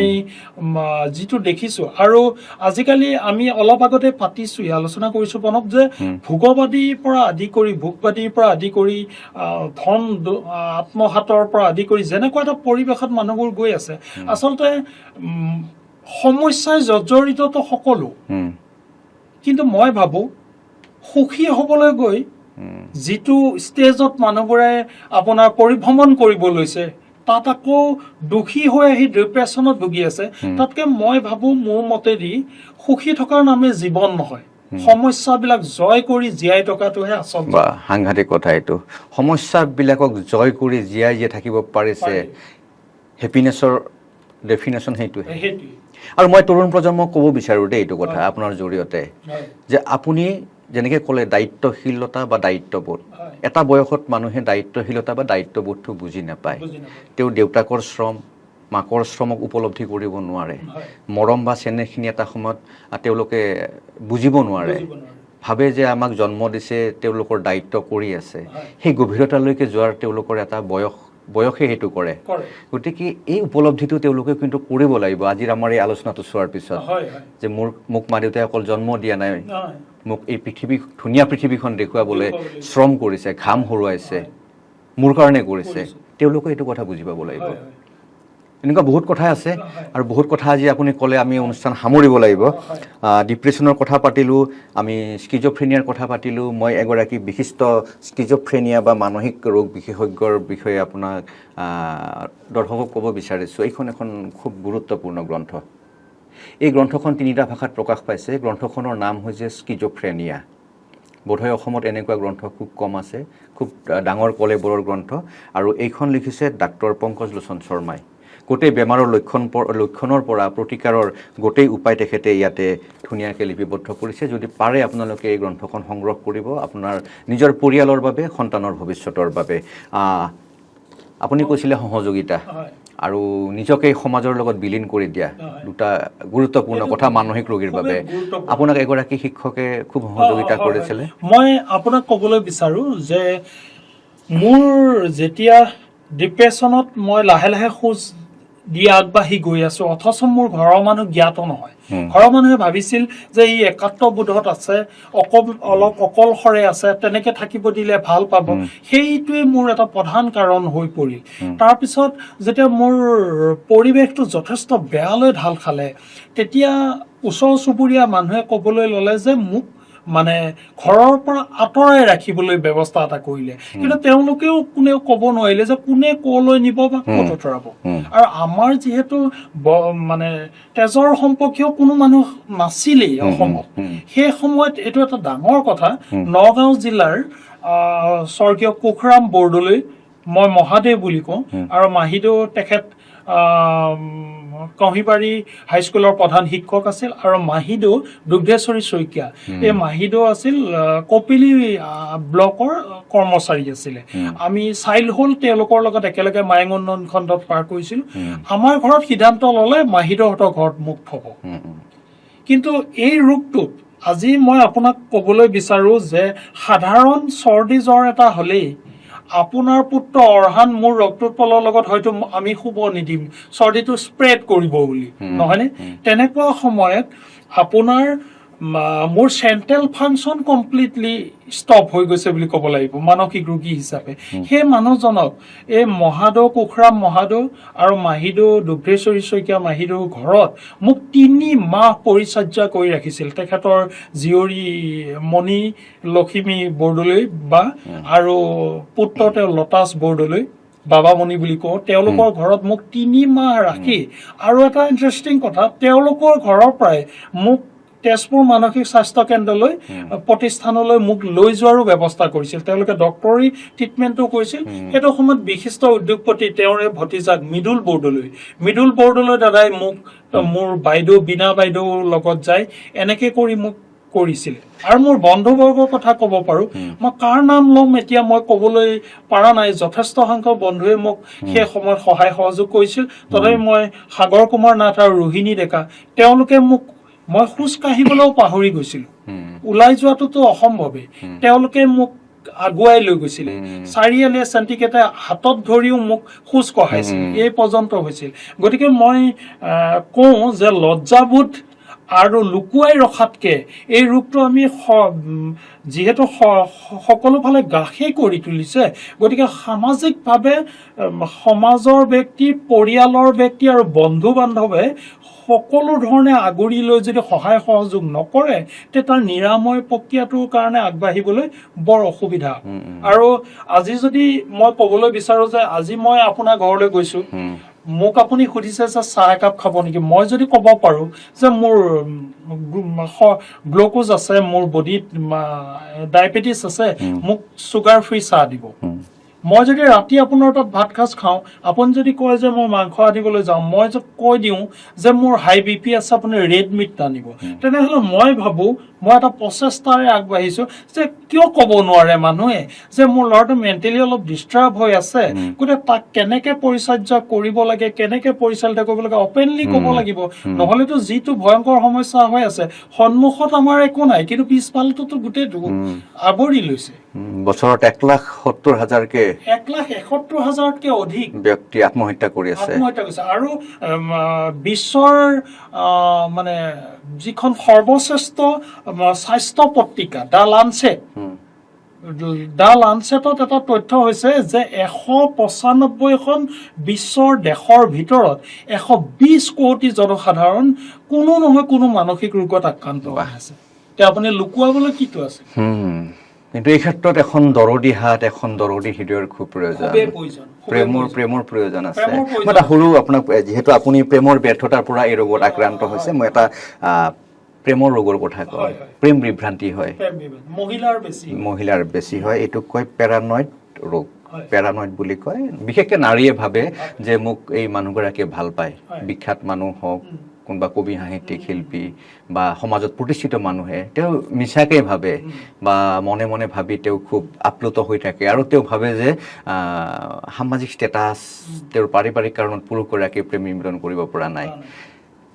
যিটো দেখিছোঁ আৰু আজিকালি আমি অলপ আগতে পাতিছোঁ আলোচনা কৰিছোঁ প্ৰণৱ যে ভোগবাদীৰ পৰা আদি কৰি ভোগবাদীৰ পৰা আদি কৰি ধন আত্মঘাতৰ পৰা আদি কৰি যেনেকুৱা এটা পৰিৱেশত মানুহবোৰ গৈ আছে আচলতে সমস্যাই জৰ্জৰিততো সকলো কিন্তু মই ভাবোঁ সুখী হ'বলৈ গৈ যিটো ষ্টেজত মানুহবোৰে আপোনাৰ পৰিভ্ৰমণ কৰিব লৈছে তাত আকৌ দুখী হৈ আহি ডিপ্ৰেশ্যনত ভুগি আছে তাতকে মই ভাবোঁ মোৰ মতেদি সুখী থকাৰ নামে জীৱন নহয় সমস্যাবিলাক জয় কৰি জীয়াই থকাটোহে আচল বা সাংঘাতিক কথা এইটো সমস্যাবিলাকক জয় কৰি জীয়াই থাকিব পাৰিছে হেপিনেছৰ ডেফিনেশ্যন সেইটোৱে আৰু মই তৰুণ প্ৰজন্মক ক'ব বিচাৰোঁ দেই এইটো কথা আপোনাৰ জৰিয়তে যে আপুনি যেনেকৈ ক'লে দায়িত্বশীলতা বা দায়িত্ববোধ এটা বয়সত মানুহে দায়িত্বশীলতা বা দায়িত্ববোধটো বুজি নাপায় তেওঁ দেউতাকৰ শ্ৰম মাকৰ শ্ৰমক উপলব্ধি কৰিব নোৱাৰে মৰম বা চেনেহখিনি এটা সময়ত তেওঁলোকে বুজিব নোৱাৰে ভাবে যে আমাক জন্ম দিছে তেওঁলোকৰ দায়িত্ব কৰি আছে সেই গভীৰতালৈকে যোৱাৰ তেওঁলোকৰ এটা বয়সে সেইটো কৰে গতিকে এই উপলব্ধিটো তেওঁলোকে কিন্তু কৰিব লাগিব আজিৰ আমাৰ এই আলোচনাটো চোৱাৰ পিছত যে মোক মা দেউতাই অকল জন্ম দিয়া নাই মোক এই ধুনীয়া পৃথিৱীখন দেখুৱাবলৈ শ্ৰম কৰিছে ঘাম হৰুৱাইছে মোৰ কাৰণে কৰিছে তেওঁলোকে এইটো কথা বুজি পাব লাগিব এনেকুৱা বহুত কথা আছে আৰু বহুত কথা আজি আপুনি ক'লে আমি অনুষ্ঠান সামৰিব লাগিব ডিপ্ৰেশ্যনৰ কথা পাতিলোঁ আমি স্কিজোফ্ৰেনিয়াৰ কথা পাতিলোঁ মই এগৰাকী বিশিষ্ট স্কিজোফ্ৰেনিয়া বা মানসিক ৰোগ বিশেষজ্ঞৰ বিষয়ে আপোনাক দৰ্শকক ক'ব বিচাৰিছোঁ এইখন এখন খুব গুৰুত্বপূৰ্ণ গ্ৰন্থ এই গ্ৰন্থখন 3টা ভাষাত প্ৰকাশ পাইছে গ্ৰন্থখনৰ নাম হৈছে স্কিজোফ্ৰেনিয়া বোধহয় অসমত এনেকুৱা গ্ৰন্থ খুব কম আছে খুব ডাঙৰ কলেবৰৰ গ্ৰন্থ আৰু এইখন লিখিছে ডাক্তৰ পংকজ লোচন শৰ্মাই গোটেই বেমাৰৰ লক্ষণৰ পৰা প্ৰতিকাৰৰ গোটেই উপায় তেখেতে ইয়াতে ধুনীয়াকৈ লিপিবদ্ধ কৰিছে যদি পাৰে আপোনালোকে এই গ্ৰন্থখন সংগ্ৰহ কৰিব আপোনাৰ নিজৰ পৰিয়ালৰ বাবে সন্তানৰ ভৱিষ্যতৰ বাবে আপুনি কৈছিলে সহযোগিতা আৰু নিজকে সমাজৰ লগত বিলীন কৰি দিয়া দুটা গুৰুত্বপূৰ্ণ কথা মানসিক ৰোগীৰ বাবে আপোনাক এগৰাকী শিক্ষকে খুব সহযোগিতা কৰিছিলে মই আপোনাক ক'বলৈ বিচাৰোঁ যে মোৰ যেতিয়া ডিপ্ৰেশ্যনত মই লাহে লাহে খোজ দি আগবাঢ়ি গৈ আছোঁ অথচ মোৰ ঘৰৰ মানুহ জ্ঞাত নহয় ঘৰৰ মানুহে ভাবিছিল যে ই একাত্মবোধত আছে অলপ অকলশৰে আছে তেনেকৈ থাকিব দিলে ভাল পাব সেইটোৱে মোৰ এটা প্ৰধান কাৰণ হৈ পৰিল তাৰপিছত যেতিয়া মোৰ পৰিৱেশটো যথেষ্ট বেয়ালৈ ঢাল খালে তেতিয়া ওচৰ চুবুৰীয়া মানুহে ক'বলৈ ল'লে যে মোক মানে ঘৰৰ পৰা আঁতৰাই ৰাখিবলৈ ব্যৱস্থা এটা কৰিলে কিন্তু তেওঁলোকেও কোনেও ক'ব নোৱাৰিলে যে কোনে ক'লৈ নিব বা ক'ত আঁতৰাব আৰু আমাৰ যিহেতু মানে তেজৰ সম্পৰ্কীয় কোনো মানুহ নাছিলেই অসমত সেই সময়ত এইটো এটা ডাঙৰ কথা নগাঁও জিলাৰ স্বৰ্গীয় কুশৰাম বৰদলৈ মই মহাদেৱ বুলি কওঁ আৰু মাহিদেউ তেখেত কহিবাৰী হাইস্কুলৰ প্ৰধান শিক্ষক আছিল আৰু মাহিদেউ দুগ্ধেশ্বৰী শইকীয়া এই মাহিদেউ আছিল কপিলি ব্লকৰ কৰ্মচাৰী আছিলে আমি চাইল্ডহুড তেওঁলোকৰ লগত একেলগে মায়ং উন্নয়ন খণ্ডত পাৰ কৰিছিলোঁ আমাৰ ঘৰত সিদ্ধান্ত ল'লে মাহিদেউহঁতৰ ঘৰত মোক থ'ব কিন্তু এই ৰোগটোত আজি মই আপোনাক ক'বলৈ বিচাৰোঁ যে সাধাৰণ চৰ্দি জ্বৰ এটা হ'লেই আপোনাৰ পুত্ৰ অৰহান মোৰ ৰক্তোৎপলৰ লগত হয়তো আমি শুব নিদিম চৰ্দিটো স্প্ৰেড কৰিব বুলি নহয়নে তেনেকুৱা সময়ত আপোনাৰ মোৰ চেণ্ট্ৰেল ফাংচন কমপ্লিটলি ষ্টপ হৈ গৈছে বুলি ক'ব লাগিব মানসিক ৰোগী হিচাপে সেই মানুহজনক এই মহাদেউ কুশৰাম মহাদেউ আৰু মাহিদেউ দুগ্ধেশ্বৰী শইকীয়া মাহিদেউৰ ঘৰত মোক 3 মাহ পৰিচৰ্যা কৰি ৰাখিছিল তেখেতৰ জীয়ৰী মণি লক্ষ্মী বৰদলৈ বা আৰু পুত্ৰ তেওঁ লতাশ বৰদলৈ বাবামণি বুলি কওঁ তেওঁলোকৰ ঘৰত মোক 3 মাহ ৰাখি আৰু এটা ইণ্টাৰেষ্টিং কথা তেওঁলোকৰ ঘৰৰ পৰাই মোক তেজপুৰ মানসিক স্বাস্থ্য কেন্দ্ৰলৈ প্ৰতিষ্ঠানলৈ মোক লৈ যোৱাৰো ব্যৱস্থা কৰিছিল তেওঁলোকে ডক্টৰী ট্ৰিটমেণ্টো কৰিছিল সেইটো সময়ত বিশিষ্ট উদ্যোগপতি তেওঁৰে ভতিজাক মৃদুল বৰদলৈ দাদাই মোক মোৰ বাইদেউ বীণা বাইদেউৰ লগত যায় এনেকৈ কৰি মোক কৰিছিল আৰু মোৰ বন্ধুবৰ্গৰ কথা ক'ব পাৰোঁ মই কাৰ নাম ল'ম এতিয়া মই ক'বলৈ পৰা নাই যথেষ্ট সংখ্যক বন্ধুৱে মোক সেই সময়ত সহায় সহযোগ কৰিছিল তথাপি মই সাগৰ কুমাৰ নাথ আৰু ৰোহিণী ডেকা তেওঁলোকে মোক মই খোজ কাঢ়িবলৈও পাহৰি গৈছিলোঁ ওলাই যোৱাটোতো অসম্ভৱেই তেওঁলোকে মোক আগুৱাই লৈ গৈছিলে চাৰিআলিয়ে চেণ্টিকেটে হাতত ধৰিও মোক খোজ কঢ়াইছিল এই পৰ্যন্ত হৈছিল গতিকে মই কওঁ যে লজ্জাবোধ আৰু লুকুৱাই ৰখাতকৈ এই ৰোগটো আমি যিহেতু সকলো ফালে গ্ৰাসেই কৰি তুলিছে, গতিকে সামাজিকভাৱে সমাজৰ ব্যক্তি, পৰিয়ালৰ ব্যক্তি আৰু বন্ধু বান্ধৱে সকলো ধৰণে আগুৰি লৈ যদি সহায় সহযোগ নকৰে, তেতিয়া তাৰ নিৰাময় প্ৰক্ৰিয়াটোৰ কাৰণে আগবাঢ়িবলৈ বৰ অসুবিধা। আৰু আজি যদি মই ক'বলৈ বিচাৰোঁ যে আজি মই আপোনাৰ ঘৰলৈ গৈছোঁ, মোক আপুনি সুধিছে যে চাহ একাপ খাব নেকি, মই যদি ক'ব পাৰোঁ যে মোৰ গ্লুক'জ আছে, মোৰ বডিত ডায়েবেটিছ আছে, মোক চুগাৰ ফ্ৰী চাহ দিব। মই যদি ৰাতি আপোনাৰ তাত ভাত সাজ খাওঁ, আপুনি যদি কয় যে মই মাংস আনিবলৈ যাওঁ, মই যদি কৈ দিওঁ যে মোৰ হাই BP আছে, আপুনি ৰেড মিট আনিব, তেনেহ'লে মই ভাবোঁ মই এটা প্ৰচেষ্টাৰে আগবাঢ়িছোঁ যে কিয় ক'ব নোৱাৰে মানুহে যে মোৰ ল'ৰাটো মেণ্টেলি অলপ ডিষ্টাৰ্ব হৈ আছে, গতিকে তাক কেনেকৈ পৰিচৰ্যা কৰিব লাগে, কেনেকৈ পৰিচালিত কৰিব লাগে অপেনলি ক'ব লাগিব। নহ'লেতো যিটো ভয়ংকৰ সমস্যা হৈ আছে, সন্মুখত আমাৰ একো নাই, কিন্তু পিছফালটোতো গোটেইটো আৱৰি লৈছে। বছৰত 1,70,000কে 1,71,000তকৈ অধিক ব্যক্তি আত্মহত্যা কৰি আছে। আৰু বিশ্বৰ মানে যিখন সৰ্বশ্ৰেষ্ঠ স্বাস্থ্য পত্ৰিকা দ্য লাঞ্চেটত এটা তথ্য হৈছে যে 195খন বিশ্বৰ দেশৰ ভিতৰত 120 কোটি জনসাধাৰণ কোনো নহয় কোনো মানসিক ৰোগত আক্ৰান্ত হৈ আছে। এতিয়া আপুনি লুকুৱাবলৈ কিটো আছে? কিন্তু এই ক্ষেত্ৰত এখন দৰদী হাত, এখন দৰদী হৃদয়ৰ খুব প্ৰয়োজন, প্ৰেমৰ প্ৰয়োজন আছে। মই এটা সৰু আপোনাক, যিহেতু আপুনি প্ৰেমৰ ব্যৰ্থতাৰ পৰা এই ৰোগত আক্ৰান্ত হৈছে, মই এটা প্ৰেমৰ ৰোগৰ কথা কওঁ। প্ৰেম বিভ্ৰান্তি হয়, মহিলাৰ বেছি হয়। এইটোক কয় পেৰানয়েড ৰোগ, পেৰানয়েড বুলি কয়। বিশেষকৈ নাৰীয়ে ভাবে যে মোক এই মানুহগৰাকীয়ে ভাল পায়, বিখ্যাত মানুহ হওক, কোনোবা কবি, সাহিত্যিক, শিল্পী বা সমাজত প্ৰতিষ্ঠিত মানুহে, তেওঁ মিছাকৈ ভাবে বা মনে মনে ভাবি তেওঁ খুব আপ্লুত হৈ থাকে, আৰু তেওঁ ভাবে যে সামাজিক ষ্টেটাছ, তেওঁৰ পাৰিবাৰিক কাৰণত পুৰুষগৰাকীয়ে প্ৰেম নিবেদন কৰিব পৰা নাই।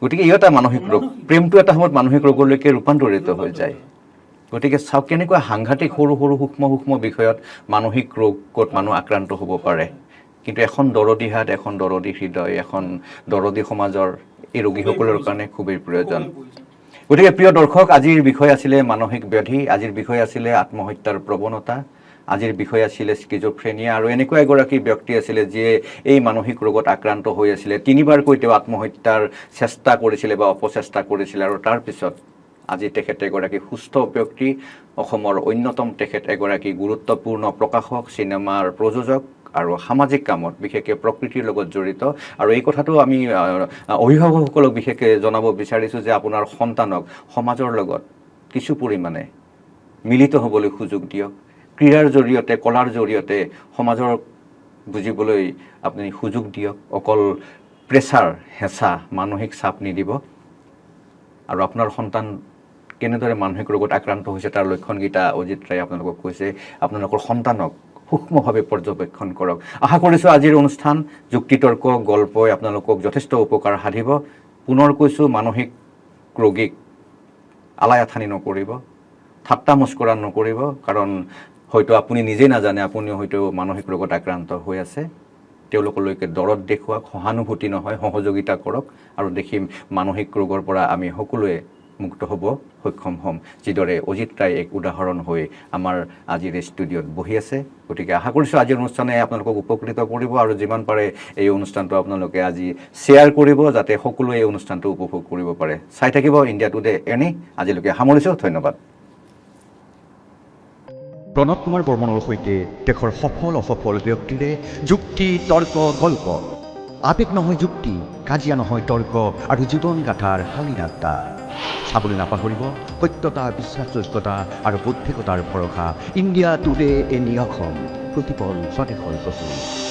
গতিকে ই এটা মানসিক ৰোগ। প্ৰেমটো এটা সময়ত মানসিক ৰোগলৈকে ৰূপান্তৰিত হৈ যায়। গতিকে চাওক কেনেকুৱা সাংঘাতিক সৰু সৰু সূক্ষ্ম বিষয়ত মানসিক ৰোগত মানুহ আক্ৰান্ত হ'ব পাৰে। কিন্তু এখন দৰদী হাত, এখন দৰদী হৃদয়, এখন দৰদী সমাজৰ এই ৰোগীসকলৰ কাৰণে খুবেই প্ৰয়োজন। গতিকে প্ৰিয় দৰ্শক, আজিৰ বিষয় আছিলে মানসিক ব্যাধি, আজিৰ বিষয় আছিলে আত্মহত্যাৰ প্ৰৱণতা, আজিৰ বিষয় আছিলে স্কিজোফ্ৰেনিয়া। আৰু এনেকুৱা এগৰাকী ব্যক্তি আছিলে যিয়ে এই মানসিক ৰোগত আক্ৰান্ত হৈ আছিলে। 3বাৰকৈ তেওঁ আত্মহত্যাৰ চেষ্টা কৰিছিলে বা অপচেষ্টা কৰিছিলে, আৰু তাৰপিছত আজি তেখেত এগৰাকী সুস্থ ব্যক্তি, অসমৰ অন্যতম তেখেত এগৰাকী গুৰুত্বপূৰ্ণ প্ৰকাশক, চিনেমাৰ প্ৰযোজক আৰু সামাজিক কামত বিশেষকৈ প্ৰকৃতিৰ লগত জড়িত। আৰু এই কথাটো আমি অভিভাৱকসকলক বিশেষকৈ জনাব বিচাৰিছোঁ যে আপোনাৰ সন্তানক সমাজৰ লগত কিছু পৰিমাণে মিলিত হ'বলৈ সুযোগ দিয়ক। ক্ৰীড়াৰ জৰিয়তে, কলাৰ জৰিয়তে সমাজৰ বুজিবলৈ আপুনি সুযোগ দিয়ক। অকল প্ৰেছাৰ, হেঁচা, মানসিক চাপ নিদিব। আৰু আপোনাৰ সন্তান কেনেদৰে মানসিক ৰোগত আক্ৰান্ত হৈছে তাৰ লক্ষণকেইটা অজিত ৰায়ে আপোনালোকক কৈছে। আপোনালোকৰ সন্তানক সূক্ষ্মভাৱে পৰ্যবেক্ষণ কৰক। আশা কৰিছোঁ আজিৰ অনুষ্ঠান যুক্তিতৰ্ক গল্পই আপোনালোকক যথেষ্ট উপকাৰ সাধিব। পুনৰ কৈছোঁ, মানসিক ৰোগীক আলায়াথানি নকৰিব, ঠাট্টা মস্কৰা নকৰিব, কাৰণ হয়তো আপুনি নিজেই নাজানে আপুনিও হয়তো মানসিক ৰোগত আক্ৰান্ত হৈ আছে। তেওঁলোকলৈকে দৰদ দেখুৱাওক, সহানুভূতি নহয় সহযোগিতা কৰক, আৰু দেখিম মানসিক ৰোগৰ পৰা আমি সকলোৱে মুক্ত হ'ব সক্ষম হ'ম, যিদৰে অজিত ৰায় এক উদাহৰণ হৈ আমাৰ আজিৰ ষ্টুডিঅ'ত বহি আছে। গতিকে আশা কৰিছোঁ আজিৰ অনুষ্ঠানে আপোনালোকক উপকৃত কৰিব, আৰু যিমান পাৰে এই অনুষ্ঠানটো আপোনালোকে আজি শ্বেয়াৰ কৰিব, যাতে সকলোৱে এই অনুষ্ঠানটো উপভোগ কৰিব পাৰে। চাই থাকিব ইণ্ডিয়া টুডে। আজিলৈকে সামৰিছোঁ, ধন্যবাদ। প্ৰণৱ কুমাৰ বৰ্মনৰ সৈতে দেশৰ সফল অসফল ব্যক্তিৰে যুক্তি তৰ্ক গল্প। আৱেগ নহয় যুক্তি, কাজিয়া নহয় তৰ্ক, আৰু জীৱন গাথাৰ শালীনতা। চাবলৈ নাপাহৰিব সত্যতা, বিশ্বাসযোগ্যতা আৰু বৌদ্ধিকতাৰ ভৰসা ইণ্ডিয়া টুডে এনি অসম, প্ৰতিপল স্বদেশৰ প্ৰচুৰ।